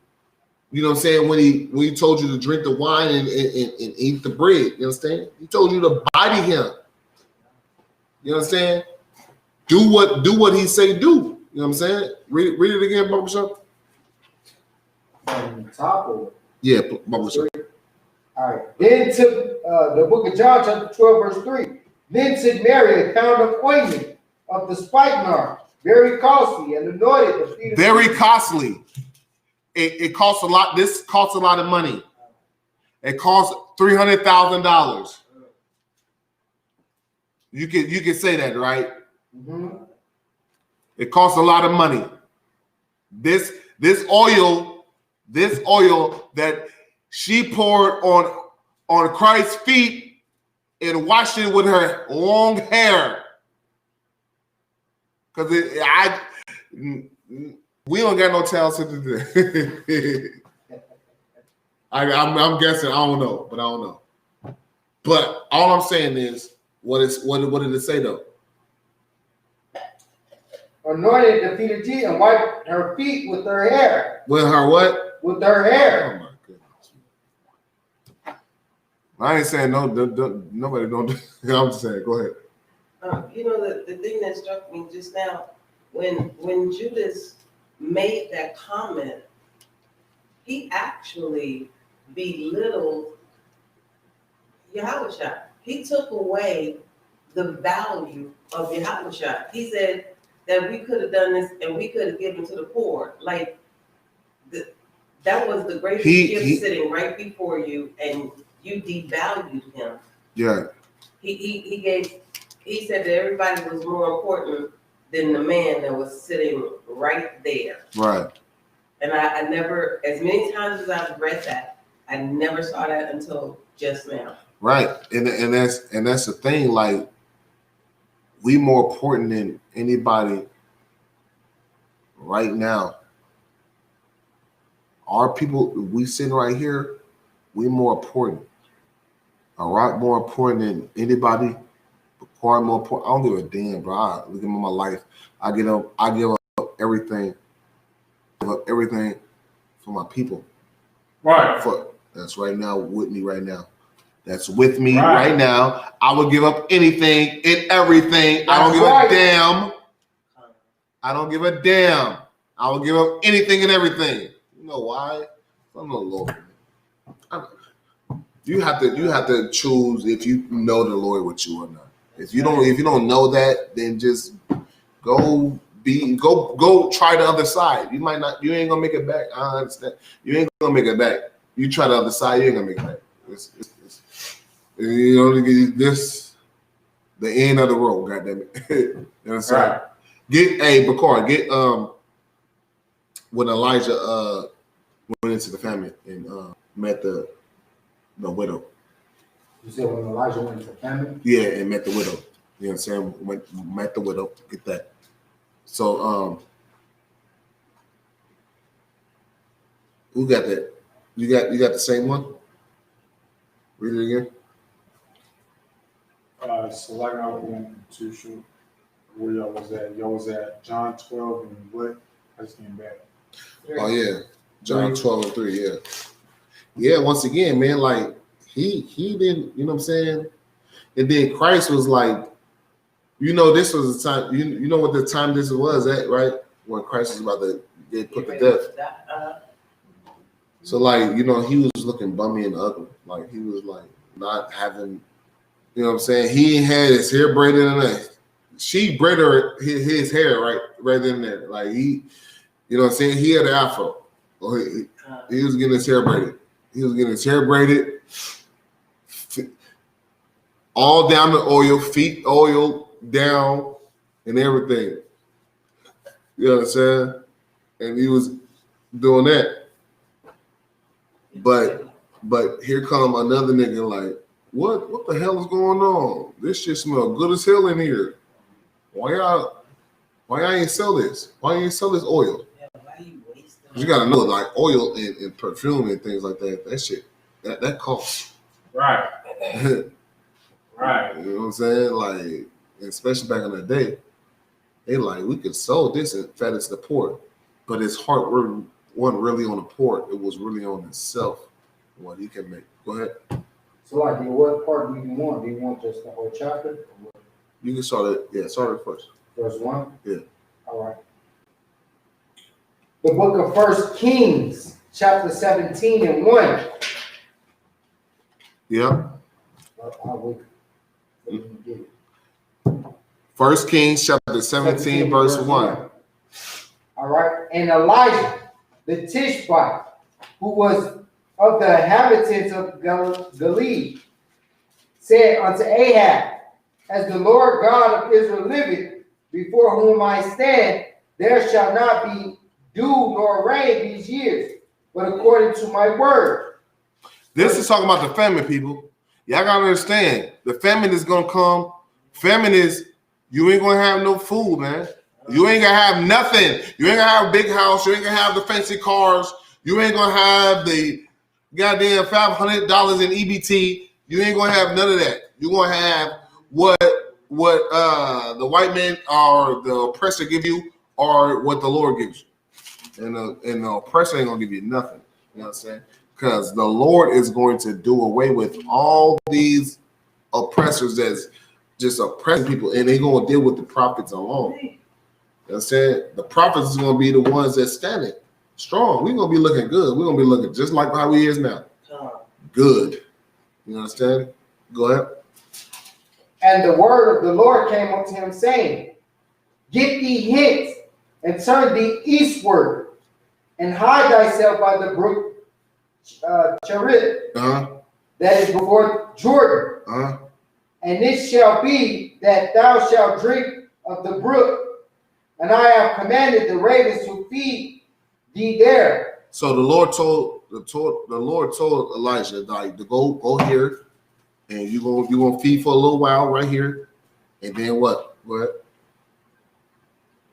You know what I'm saying? When he told you to drink the wine and eat the bread, you understand? He told you to body him. You understand? Do what he say do. You know what I'm saying? Read it again, Bubba Shop. On the top of it. Yeah, Bubba Shop. All right. Then took the book of John, chapter 12, verse 3. Then took Mary a pound of ointment of the spikenard, very costly, and anointed the feet of Very Jesus. costly. It costs a lot. This costs a lot of money. It costs $300,000. You can say that, right? Mm-hmm. It costs a lot of money. This oil that she poured on Christ's feet and washed it with her long hair. Because we don't got no talent to do that. I'm guessing. I don't know, but I don't know. But all I'm saying is, what did it say though? Anointed the feet of Jesus and wiped her feet with her hair. With her what? With her hair. Oh my goodness. I ain't saying no. Nobody don't. I'm just saying. Go ahead. You know, the thing that struck me just now, when Judas made that comment, he actually belittled Yahushua. He took away the value of Yahushua. He said that we could have done this and we could have given to the poor. Like, that was the greatest gift sitting right before you, and you devalued him. Yeah. He said that everybody was more important than the man that was sitting right there. Right. And I never, as many times as I've read that, I never saw that until just now. Right. And that's the thing, like, we more important than anybody right now. Our people, we sitting right here, we more important. A lot more important than anybody. More important. I don't give a damn, bro. Look at my life. I give up everything. Give up everything for my people. Right. That's right now with me right now. That's with me right now. I would give up anything and everything. I don't give a damn. I don't give a damn. I will give up anything and everything. You know why? I'm no Lord. You have to choose if you know the Lord with you or not. If you don't know that, then just go try the other side. You ain't gonna make it back. I understand. You ain't gonna make it back. You try the other side, you ain't gonna make it back. This the end of the road, goddamn it. You know what I'm saying? Right. Bakar, when Elijah went into the famine and met the widow. You said when Elijah went into the famine? Yeah, and met the widow. You know what I'm saying? Met the widow. Get that. So who got that? You got the same one? Read it again. So I went to shoot where y'all was at. Y'all was at John 12 and what? I just came back. Oh yeah. John 12 and 3, yeah. Yeah, once again, man, like he didn't, you know what I'm saying? And then Christ was like, this was the time, you know what the time this was at, right? When Christ was about to get put to death. So like, he was looking bummy and ugly. Like he was like not having, you know what I'm saying? He had his hair braided in there. She braided his hair right in there. Like he, you know what I'm saying? He had an afro. He was getting his hair braided. He was getting his hair braided. All down the oil, feet oil down and everything. You know what I'm saying? And he was doing that. But here come another nigga like, what the hell is going on? This shit smell good as hell in here. Why y'all ain't sell this? Why you ain't sell this oil? You gotta know, like oil and perfume and things like that. That shit, that costs. Right. Right. You know what I'm saying? Like, especially back in the day, they like, we could sell this and fed it to the poor, but his heart wasn't really on the poor. It was really on himself, what he can make. Go ahead. So, like, what part do you want? Do you want just the whole chapter? You can start it. Yeah, start it first. Verse 1? Yeah. All right. The book of 1 Kings, chapter 17 and 1. Yeah. I'll wait. 1 Kings chapter 17 verse 1. All right. And Elijah, the Tishbite, who was of the inhabitants of Galilee, said unto Ahab, as the Lord God of Israel liveth, before whom I stand, there shall not be dew nor rain these years, but according to my word. This is talking about the famine, people. Y'all gotta understand, the famine is gonna come. Famine is, you ain't gonna have no food, man. You ain't gonna have nothing. You ain't gonna have a big house. You ain't gonna have the fancy cars. You ain't gonna have the goddamn $500 in EBT. You ain't gonna have none of that. You're gonna have what the white man or the oppressor give you, or what the Lord gives you. And the oppressor ain't gonna give you nothing. You know what I'm saying? Because the Lord is going to do away with all these oppressors that's just oppressing people, and they're going to deal with the prophets alone. You know what I'm saying? The prophets is going to be the ones that's standing strong. We're going to be looking good. We're going to be looking just like how we is now. Good. You understand? Go ahead. And the word of the Lord came unto him, saying, get thee hence, and turn thee eastward, and hide thyself by the brook Cherith, that is before Jordan. And it shall be that thou shalt drink of the brook, and I have commanded the ravens to feed thee there. So the Lord told Elijah, like, to go here, and you're gonna feed for a little while right here, and then what? What?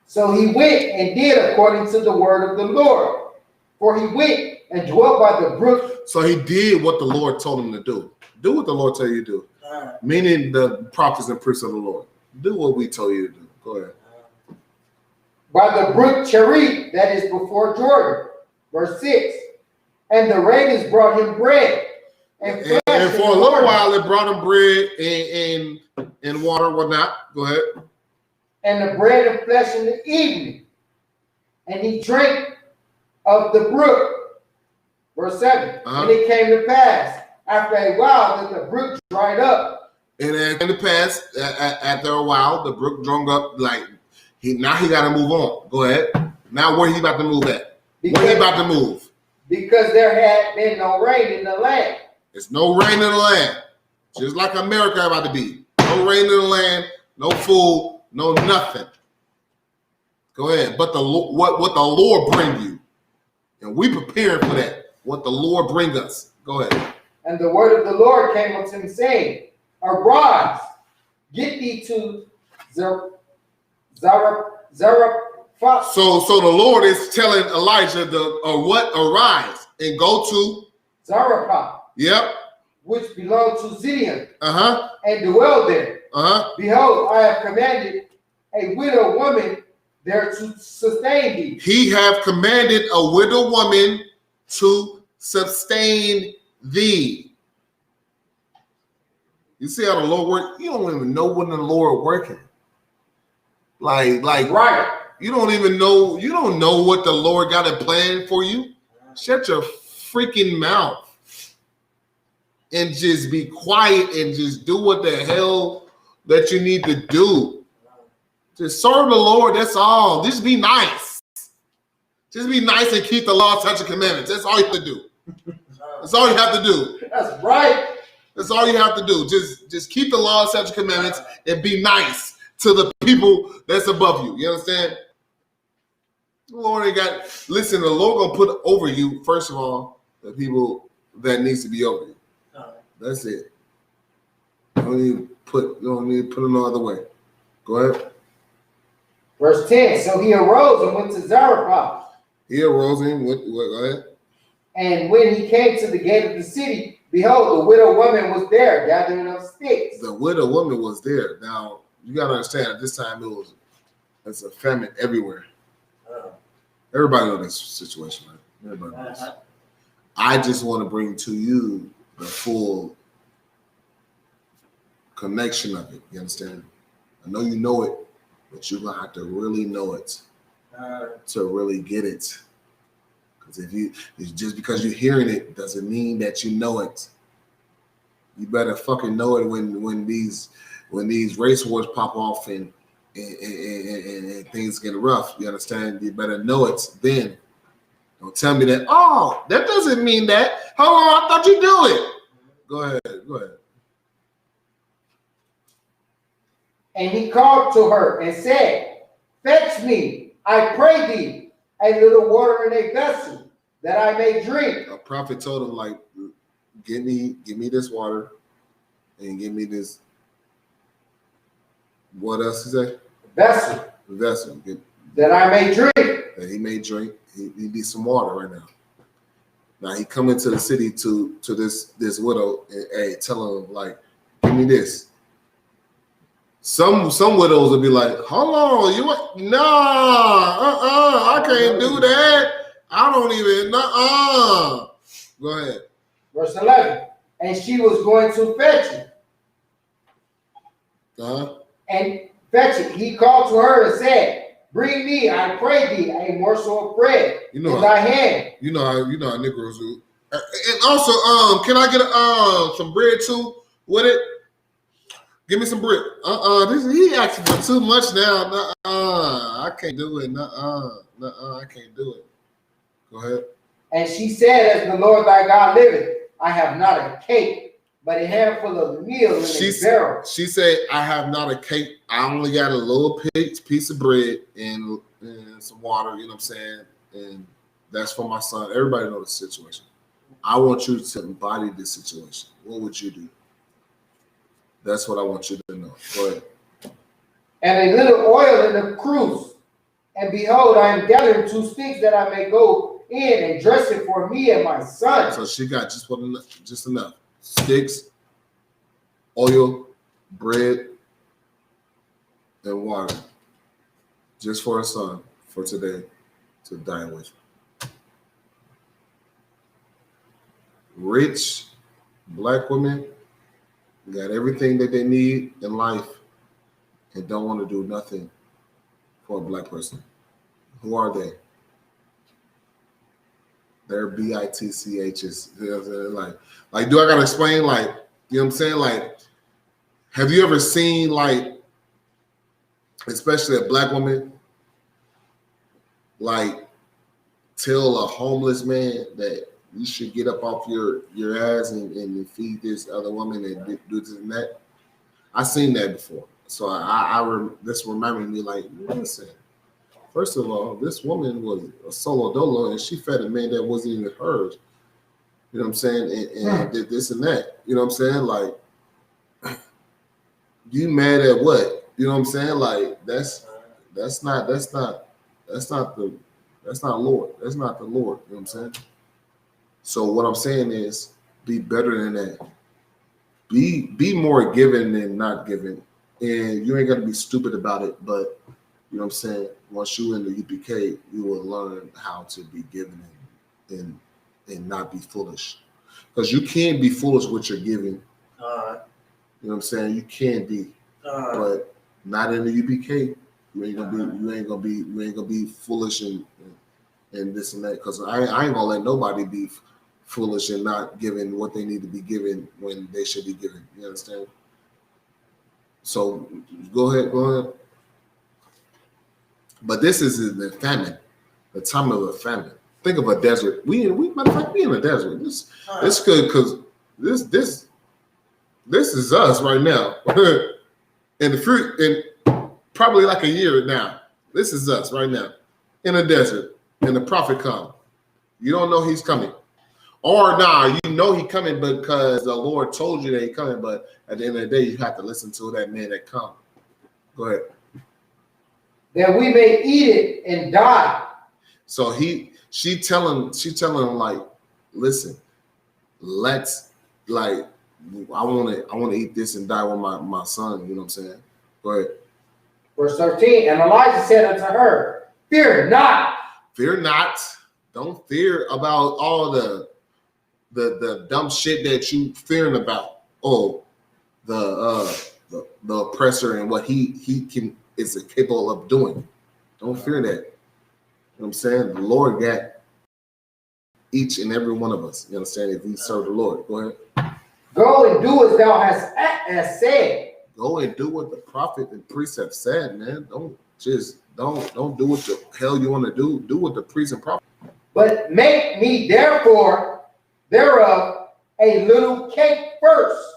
So he went and did according to the word of the Lord, for he went and dwelt by the brook. So he did what the Lord told him to do. Do what the Lord told you to do. Meaning the prophets and priests of the Lord. Do what we told you to do. Go ahead. By the brook Cherith, that is before Jordan. Verse 6. And the ravens brought him bread. And for a little while, it brought him bread and water, whatnot. Go ahead. And the bread and flesh in the evening. And he drank of the brook. Verse 7. And it came to pass, after a while that the brook dried up. And then in the past, after a while, the brook drunk up. Like he got to move on. Go ahead. Now where he about to move at? Where he about to move? Because there had been no rain in the land. There's no rain in the land. Just like America about to be. No rain in the land, no food, no nothing. Go ahead. But what the Lord bring you. And we preparing for that. What the Lord bring us. Go ahead. And the word of the Lord came unto him, saying, Arise, get thee to Zarephath. So the Lord is telling Elijah arise and go to Zarephath. Yep. Which belonged to Zidon. Uh-huh. And dwell there. Uh-huh. Behold, I have commanded a widow woman there to sustain thee. He have commanded a widow woman to sustain thee. You see how the Lord works? You don't even know when the Lord working. Like right. You don't even know. You don't know what the Lord got a plan for you. Shut your freaking mouth and just be quiet and just do what the hell that you need to do. Just serve the Lord. That's all. Just be nice. Just be nice and keep the law, statutes, and commandments. That's all you have to do. That's all you have to do. That's right. That's all you have to do. Just keep the law, statutes, and commandments and be nice to the people that's above you. You understand? The Lord ain't got. Listen, the Lord gonna put over you first of all the people that needs to be over you. That's it. You don't need to put it no other way. Go ahead. Verse 10. So he arose and went to Zarephath. He arose and went. Go ahead. And when he came to the gate of the city, behold, the widow woman was there gathering up sticks. The widow woman was there. Now you gotta understand. At this time, it's a famine everywhere. Everybody knows this situation, right? Everybody knows. I just want to bring to you the full connection of it. You understand? I know you know it, but you're gonna have to really know it to really get it. Because just because you're hearing it doesn't mean that you know it. You better fucking know it when these race wars pop off and things get rough. You understand? You better know it then. Don't tell me that. Oh, that doesn't mean that. Hold on, I thought you do it. Go ahead. And he called to her and said, Fetch me, I pray thee, a little water in a vessel, that I may drink. A prophet told him, like, give me this water and give me this. What else is that? Vessel. That I may drink. That he may drink. He needs some water right now. Now he come into the city to this widow and tell him, like, give me this. Some widows will be like, hold on, I can't do that. I don't even Go ahead. Verse 11. And she was going to fetch it. And fetch it. He called to her and said, Bring me, I pray thee, a morsel of bread in thy hand. You know how Negroes do. And also, can I get some bread too with it? Give me some bread. He asking for too much now. I can't do it. I can't do it. Go ahead. And she said, As the Lord thy God liveth, I have not a cake, but a handful of meal in a barrel. She said, I have not a cake. I only got a little piece of bread and some water, you know what I'm saying? And that's for my son. Everybody knows the situation. I want you to embody this situation. What would you do? That's what I want you to know. Go ahead. And a little oil in the cruse. And behold, I am gathering 2 sticks that I may go in and dress it for me and my son. So she got just enough. Sticks, oil, bread, and water. Just for her son for today to dine with. Rich black women got everything that they need in life and don't want to do nothing for a black person. Who are they? They're bitchs. You know what I'm saying? Like, do I gotta explain? Like, you know what I'm saying? Like, have you ever seen, like, especially a black woman, like, tell a homeless man that you should get up off your ass and feed this other woman and do this and that? I seen that before. So this reminded me, like, listen, first of all, this woman was a solo dolo and she fed a man that wasn't even hers. You know what I'm saying? And did this and that. You know what I'm saying? Like, you mad at what? You know what I'm saying? Like, that's not Lord. That's not the Lord. You know what I'm saying? So what I'm saying is, be better than that. Be more giving than not giving. And you ain't got to be stupid about it, but you know what I'm saying? Once you in the UPK, you will learn how to be giving and not be foolish. Because you can be foolish with your giving. You know what I'm saying? You can be. But not in the UPK. You ain't gonna be foolish and this and that. Because I ain't gonna let nobody be foolish and not giving what they need to be given when they should be given. You understand? So go ahead. But this is the famine, the time of a famine. Think of a desert. Matter of fact, we in a desert. This good because this is us right now. And the fruit in probably like a year now. This is us right now in a desert. And the prophet come. You don't know he's coming. Or you know he's coming because the Lord told you that he's coming, but at the end of the day, you have to listen to that man that come. Go ahead. That we may eat it and die. So she telling him, like, listen, let's, like, I want to eat this and die with my son. You know what I'm saying? Go ahead. Verse 13. And Elijah said unto her, fear not. Fear not. Don't fear about all the dumb shit that you fearing about. Oh, the oppressor and what he is capable of doing. Don't fear that. You know what I'm saying? The Lord got each and every one of us. You understand? If we serve the Lord. Go ahead. Go and do as thou hast said. Go and do what the prophet and priest have said, man. Don't do what the hell you want to do. Do what the priest and prophet. But make me therefore thereof a little cake first.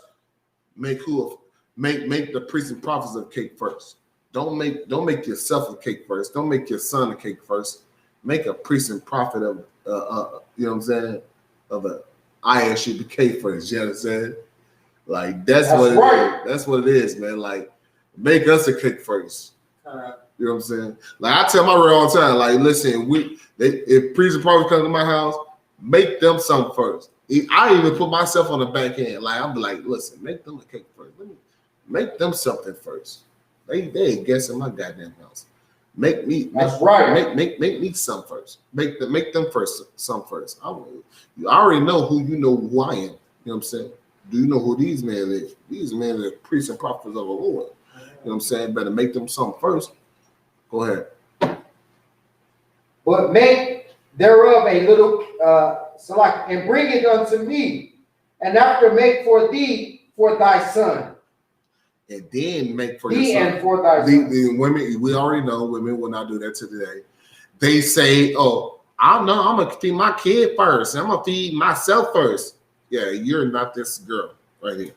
Make the priests and prophets of cake first. Don't make yourself a cake first. Don't make your son a cake first. Make a priest and prophet of you know what I'm saying, of a ISUPK first. You know what I'm saying? Like that's what right. That's what it is, man. Like, make us a cake first. You know what I'm saying? Like, I tell my real all the time, like, listen, if priests and prophets come to my house, make them something first. I even put myself on the back end. Like, I'm like, listen, make them a cake first. Let me make them something first. They ain't guessing my goddamn house. Make me some first. Make them first some first. I already know who I am. You know what I'm saying? Do you know who these men is? These men are priests and prophets of the Lord. You know what I'm saying? Better make them some first. Go ahead. But make thereof a little select, and bring it unto me, and after make for thee for thy son. And then make for thee your son. And for thy son. The women, we already know women will not do that today. They say, oh, I'm gonna feed my kid first. I'm gonna feed myself first. Yeah, you're not this girl right here.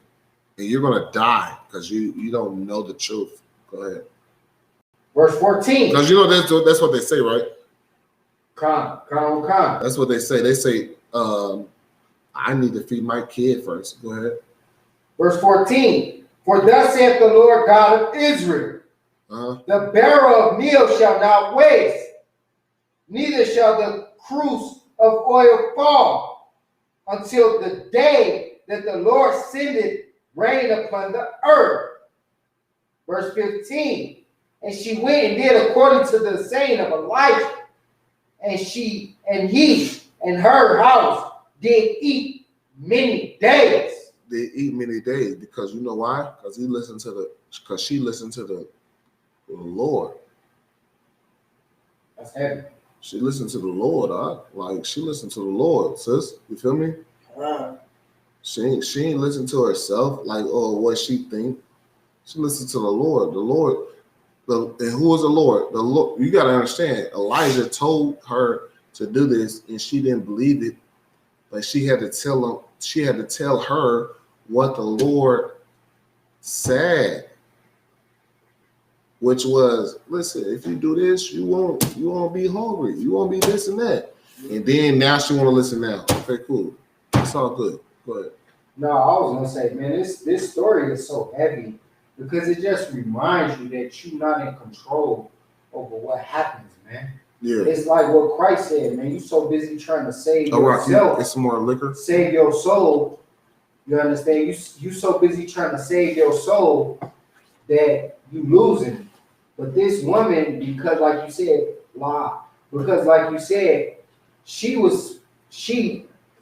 And you're gonna die because you don't know the truth. Go ahead. Verse 14. Because you know that's what they say, right? Come. That's what they say. They say, I need to feed my kid first. Go ahead. Verse 14. For thus saith the Lord God of Israel, the bearer of meal shall not waste, neither shall the cruse of oil fall, until the day that the Lord sendeth rain upon the earth. Verse 15. And she went and did according to the saying of Elijah. And he and her house did eat many days. They eat many days because you know why? Because she listened to the Lord. That's heavy. She listened to the Lord, like she listened to the Lord, sis. You feel me? She ain't listen to herself, like, oh, what she think. She listened to the Lord. The Lord, and who was the Lord? The Lord. You gotta understand. Elijah told her to do this, and she didn't believe it. But she had to tell him. She had to tell her what the Lord said, which was, listen, if you do this, you won't be hungry. You won't be this and that. And then now she want to listen now. Okay, cool. It's all good. Go ahead. No, I was gonna say, man, this story is so heavy because it just reminds you that you're not in control over what happens, man. Yeah. It's like what Christ said, man. You so busy trying to save yourself. Right. It's some more liquor. Save your soul. You understand? You so busy trying to save your soul that you losing. But this woman, because like you said, she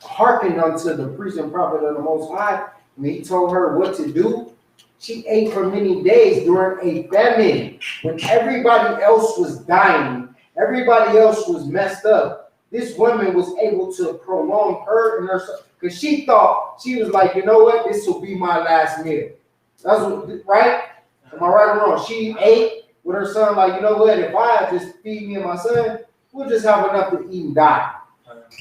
hearkened unto the priest and prophet of the Most High, and he told her what to do. She ate for many days during a famine when everybody else was dying, everybody else was messed up. This woman was able to prolong her and her, because she thought, she was like, you know what, this will be my last meal. That's what, right? Am I right or wrong? She ate with her son, like, you know what, if I just feed me and my son, we'll just have enough to eat and die.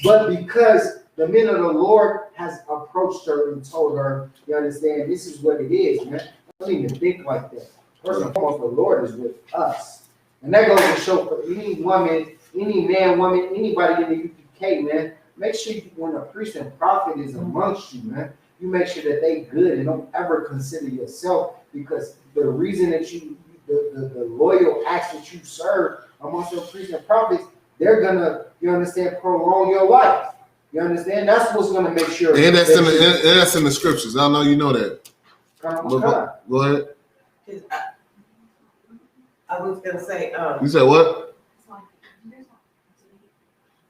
But because the men of the Lord has approached her and told her, you understand, this is what it is, man. Don't even think like that. First and foremost, the Lord is with us. And that goes to show for any woman, any man, woman, anybody in the UPK, man, make sure when a priest and prophet is amongst you, man, you make sure that they good and don't ever consider yourself, because the reason that the loyal acts that you serve amongst your priests and prophets, they're gonna, you understand, prolong your life. You understand? That's what's gonna make sure. And that's in the scriptures. I know you know that. Go ahead. I was gonna say, you said what?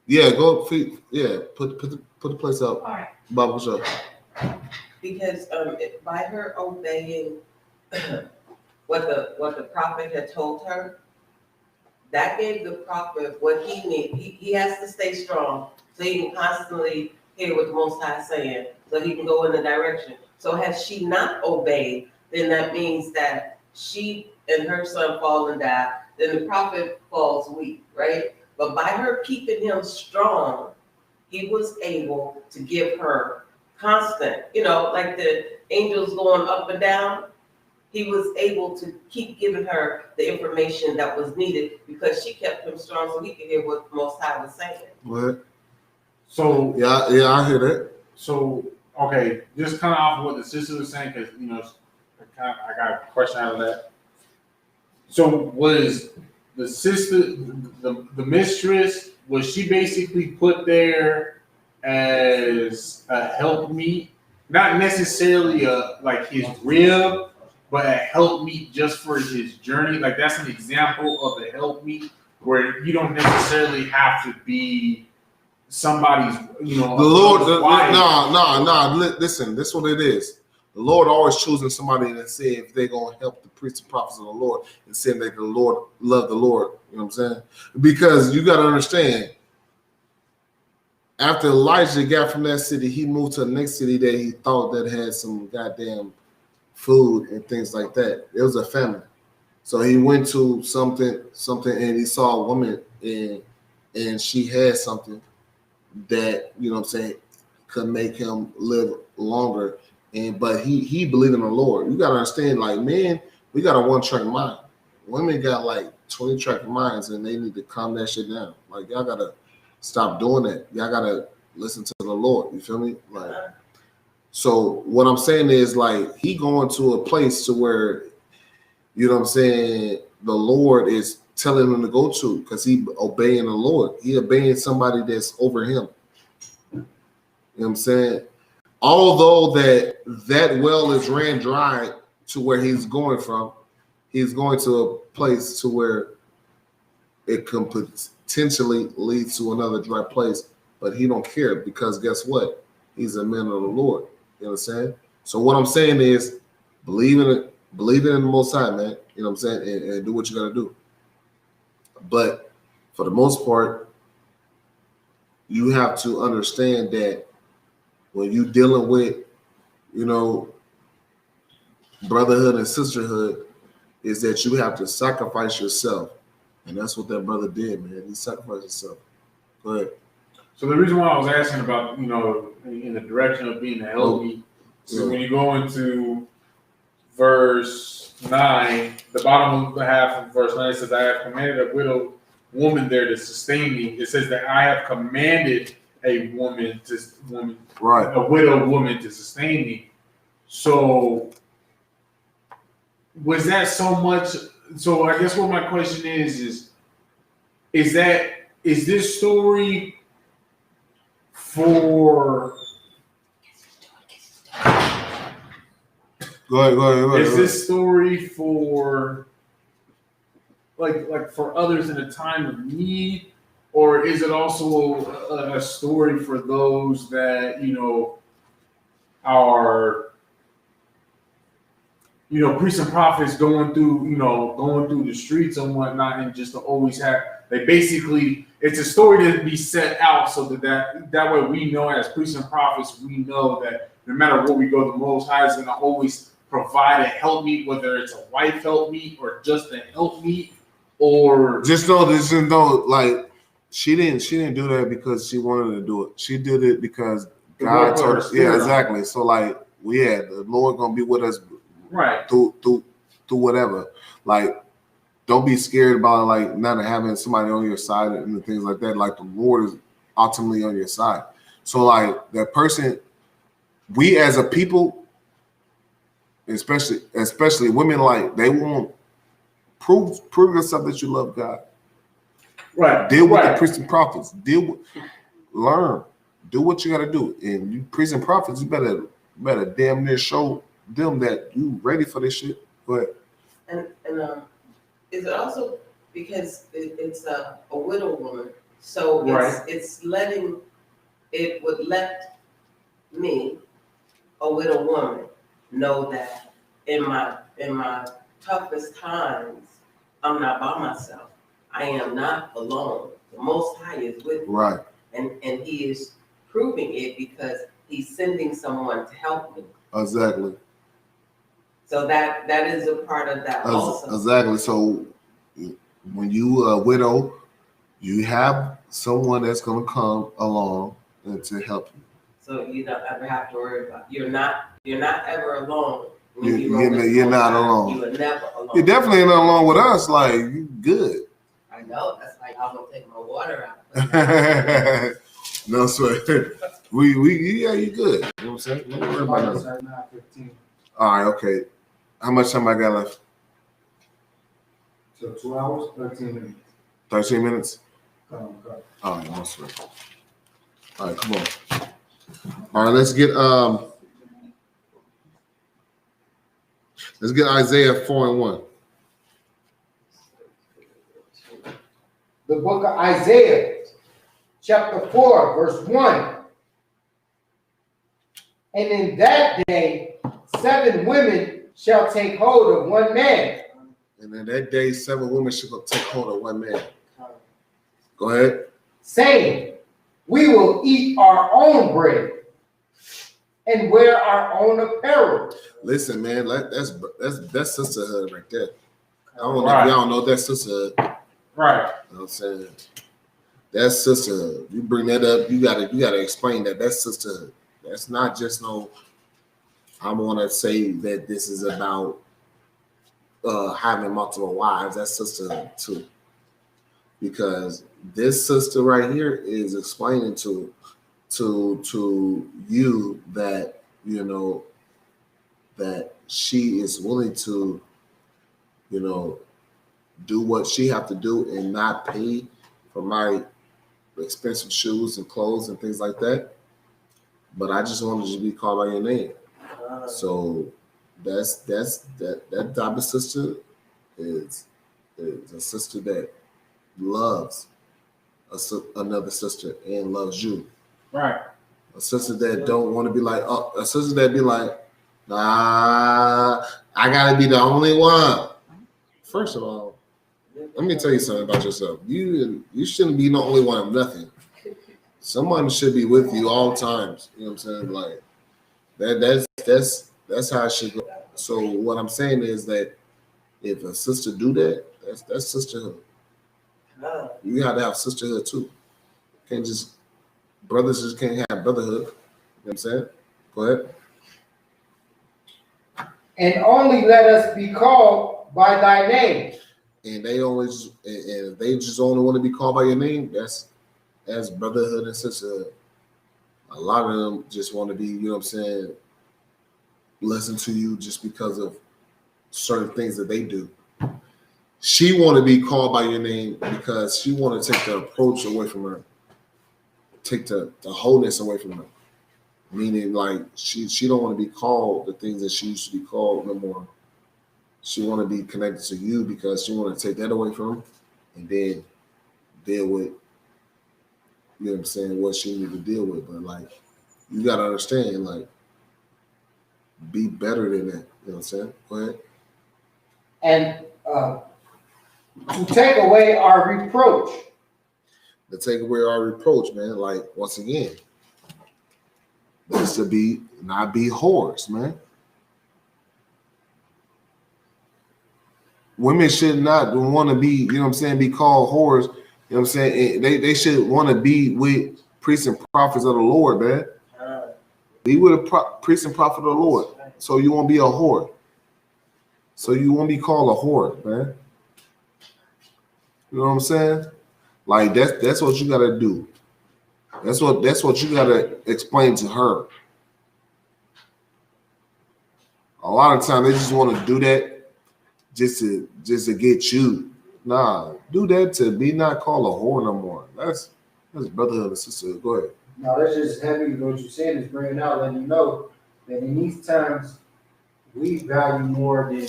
Yeah, go feed. Yeah, put the place up. All right. Bob, what's up? Because by her obeying what the prophet had told her, that gave the prophet what he needed. He has to stay strong so he can constantly hear what the Most High is saying, so he can go in the direction. So has she not obeyed, then that means that she and her son fall and die, then the prophet falls weak, right? But by her keeping him strong, he was able to give her constant, like the angels going up and down. He was able to keep giving her the information that was needed because she kept him strong so he could hear what the Most High was saying. What? So yeah, I hear that. So okay, just kind of off of what the sister was saying, because I got a question out of that. So was the sister, the mistress, was she basically put there as a helpmeet, not necessarily like his rib, but a helpmeet just for his journey? Like that's an example of a helpmeet where you don't necessarily have to be somebody's, the Lord, listen, this is what it is. The Lord always choosing somebody that say if they're gonna help the priests and prophets of the Lord, and saying that the Lord love the Lord. You know what I'm saying? Because you gotta understand, after Elijah got from that city, he moved to the next city that he thought that had some goddamn food and things like that. It was a famine. So he went to something, and he saw a woman and she had something that, you know what I'm saying, could make him live longer. But he believed in the Lord. You gotta understand, like, man, we got a one-track mind. Women got like 20-track minds, and they need to calm that shit down. Like, y'all gotta stop doing that. Y'all gotta listen to the Lord. You feel me? Like, so what I'm saying is, like, he going to a place to where, you know what I'm saying, the Lord is telling him to go to, because he obeying the Lord. He obeying somebody that's over him. You know what I'm saying? Although that well is ran dry to where he's going from, he's going to a place to where it can potentially lead to another dry place, but he don't care, because guess what? He's a man of the Lord. You know what I'm saying? So what I'm saying is, believe in the Most High, man. You know what I'm saying? And do what you got to do. But for the most part, you have to understand that when you dealing with, you know, brotherhood and sisterhood, is that you have to sacrifice yourself. And that's what that brother did, man. He sacrificed himself. Go ahead. So the reason why I was asking about, you know, in the direction of being a helpmeet, so when you go into verse 9, the bottom of the half of verse 9, it says, I have commanded a widow woman there to sustain me. It says that I have commanded a widow woman to sustain me. So was that so much? So I guess what my question is this story for? Go ahead. Is this story for like for others in a time of need, or is it also a story for those that, you know, are, you know, priests and prophets going through the streets and whatnot, and just to always have, they basically, it's a story to be set out so that way we know, as priests and prophets, we know that no matter what we go, the Most High is going to always provide a helpmeet, whether it's a wife helpmeet or just a helpmeet, or just know, like she didn't do that because she wanted to do it. She did it because God told her. Yeah, exactly. So like, the Lord gonna be with us, right, through whatever. Like, don't be scared about like not having somebody on your side and things like that. Like, the Lord is ultimately on your side. So like, that person, we as a people, especially women, like, they won't prove yourself that you love God. Right. Deal with the priests and prophets. Learn. Do what you got to do. And you priests and prophets, you better damn near show them that you ready for this shit. Go ahead. And is it also because it's a widow woman, so it would let me, a widow woman, know that in my toughest times, I'm not by myself. I am not alone. The Most High is with me. Right. And He is proving it because He's sending someone to help me. Exactly. So that is a part of that also. Exactly. So when you a widow, you have someone that's going to come along and to help you. So you don't ever have to worry about. You're not ever alone. You're not alone. You are never alone. You're definitely not alone with us. Like, you good. I know. That's like I'm gonna take my water out. No sweat. You good. You know what I'm saying? Don't worry about it. Right 15. All right, okay. How much time I got left? So 2 hours, 13 minutes. 13 minutes? Come. All right, no sweat. All right, come on. All right, let's get Isaiah 4:1. The book of Isaiah, chapter 4, verse 1. And in that day, 7 women shall take hold of one man. And in that day, 7 women shall take hold of one man. Go ahead. Saying, we will eat our own bread and wear our own apparel. Listen, man, that's sisterhood right there. I don't know if y'all know that sisterhood. Right. You know what I'm saying? That's sisterhood. You bring that up, you gotta explain that. That's sisterhood. That's not just no, I want to say that this is about having multiple wives. That's sisterhood too. Because this sister right here is explaining to you that, you know, that she is willing to, you know, do what she have to do and not pay for my expensive shoes and clothes and things like that. But I just wanted you to be called by your name. So that type of sister is a sister that loves another sister and loves you. Right. A sister that don't want to be like, a sister that be like, nah, I gotta be the only one. First of all, let me tell you something about yourself. You shouldn't be the only one of nothing. Someone should be with you all times. You know what I'm saying? Like that's how it should go. So what I'm saying is that if a sister do that, that's sisterhood. You got to have sisterhood too. Can't just brothers just can't have brotherhood. You know what I'm saying? Go ahead. And only let us be called by thy name. And they always and if they just only want to be called by your name, that's brotherhood and sisterhood. A lot of them just want to be, you know what I'm saying, listen to you just because of certain things that they do. She want to be called by your name because she want to take the approach away from her, take the wholeness away from her. Meaning, like she don't want to be called the things that she used to be called no more. She want to be connected to you because she want to take that away from her and then deal with, you know what I'm saying, what she need to deal with. But like, you gotta understand, like, be better than that. You know what I'm saying? Go ahead. And to take away our reproach. To take away our reproach, man. Like, once again, that's to be not be whores, man. Women should not want to be, you know what I'm saying, be called whores. You know what I'm saying? They should want to be with priests and prophets of the Lord, man. Be with a priest and prophet of the Lord. So you won't be a whore. So you won't be called a whore, man. You know what I'm saying? Like that's what you gotta do. That's what you gotta explain to her. A lot of times they just want to do that just to get you. Nah, do that to be not called a whore no more. That's brotherhood and sisterhood. Go ahead. No, that's just heavy. What you're saying is bringing out, letting you know that in these times we value more than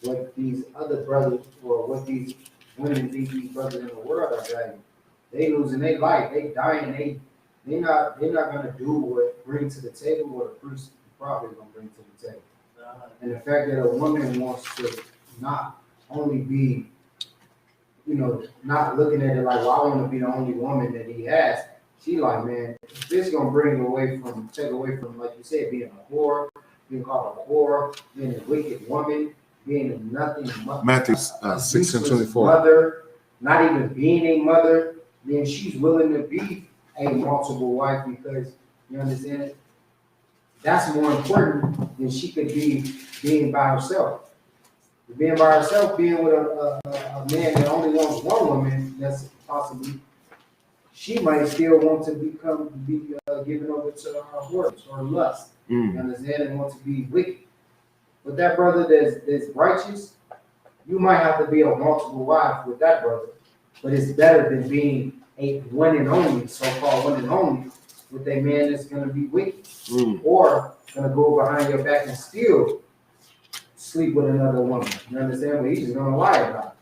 what these other brothers or what these women think these brothers in the world are valuing. They losing their life. They dying. They're not gonna do what bring to the table what a priest and prophet gonna bring to the table. And the fact that a woman wants to not only be, you know, not looking at it like, well, I want to be the only woman that he has. She like, man, this is gonna take away from, like you said, being a whore, being called a whore, being a wicked woman, being a nothing. Matthew 6:24. Mother, not even being a mother. Then she's willing to be a multiple wife because, you understand, that's more important than she could be being by herself. Being by herself, being with a man that only wants one woman, that's possibly, she might still want to be given over to her horse or lust. You understand, and want to be wicked. But that brother that's righteous, you might have to be a multiple wife with that brother. But it's better than being a one and only, so-called one and only, with a man that's going to be wicked or going to go behind your back and still sleep with another woman. You understand? But he's just going to lie about it.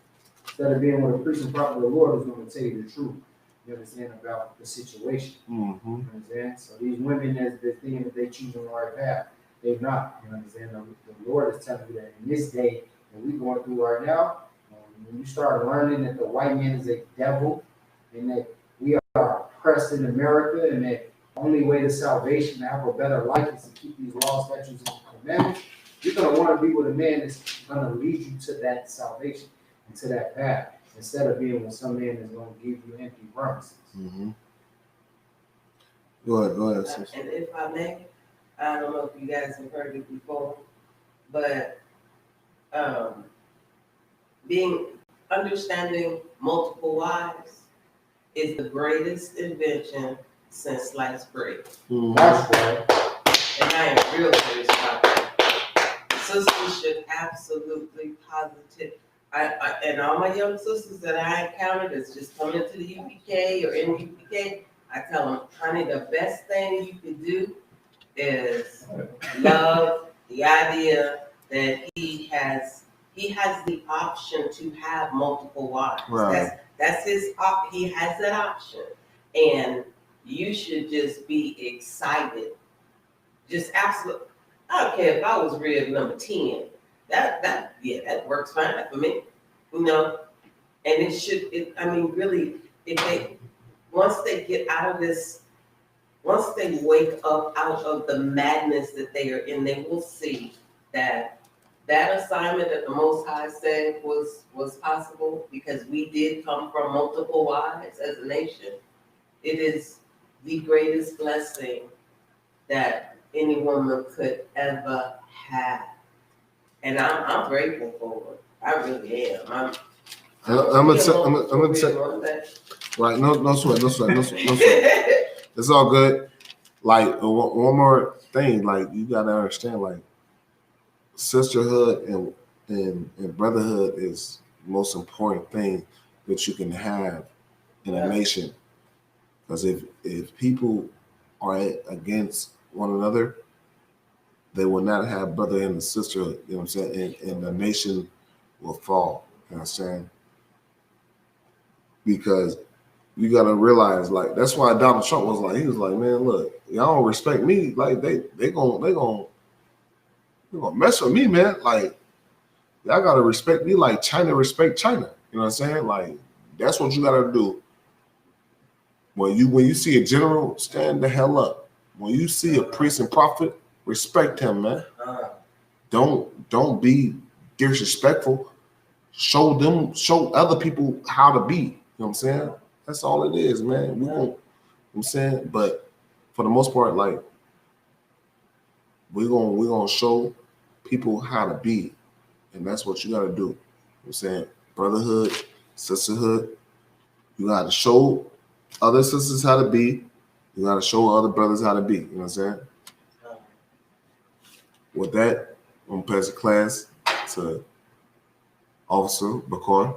Instead of being with a priest and prophet of the Lord who's going to tell you the truth. You understand, about the situation. You understand? So these women that's thinking that they choosing the right path, they're not. You understand? The Lord is telling you that in this day that we're going through right now, when you start learning that the white man is a devil and that we are oppressed in America and that the only way to salvation to have a better life is to keep these laws, statutes, and commandments, you're going to want to be with a man that's going to lead you to that salvation and to that path instead of being with some man that's going to give you empty promises. Go ahead, sister. And if I may, I don't know if you guys have heard it before, but understanding multiple wives is the greatest invention since sliced bread. That's right. And I am real serious about that. Sisters should absolutely positive. And all my young sisters that I encountered that's just coming to the UPK or in UPK, I tell them, honey, the best thing you can do is love the idea that he has the option to have multiple wives. Right. That's his he has that option. And you should just be excited. Just absolutely. I don't care if I was rib number 10. That works fine for me. You know, and really, if once they get out of this once they wake up out of the madness that they are in, they will see that that assignment that the Most High said was possible because we did come from multiple wives as a nation. It is the greatest blessing that any woman could ever have. And I'm grateful for it. I really am. I'm gonna tell right, no sweat. It's all good. Like one more thing, like you gotta understand, like sisterhood and brotherhood is the most important thing that you can have in a nation. Because if people are against one another, they will not have brother and sisterhood. You know what I'm saying? And the nation will fall. You know what I'm saying? Because you gotta realize, like, that's why Donald Trump was like, man, look, y'all don't respect me. Like they gonna mess with me, man. Like, y'all gotta respect me like China respect China. You know what I'm saying? Like, that's what you gotta do. When you see a general, stand the hell up. When you see a priest and prophet, respect him, man. Don't be disrespectful. Show other people how to be. You know what I'm saying? That's all it is, man. I'm saying, but for the most part, like, we're gonna show people how to be, and that's what you gotta do. You know what I'm saying? Brotherhood, sisterhood. You gotta show other sisters how to be. You gotta show other brothers how to be. You know what I'm saying? With that, I'm gonna pass the class to Officer Bakar.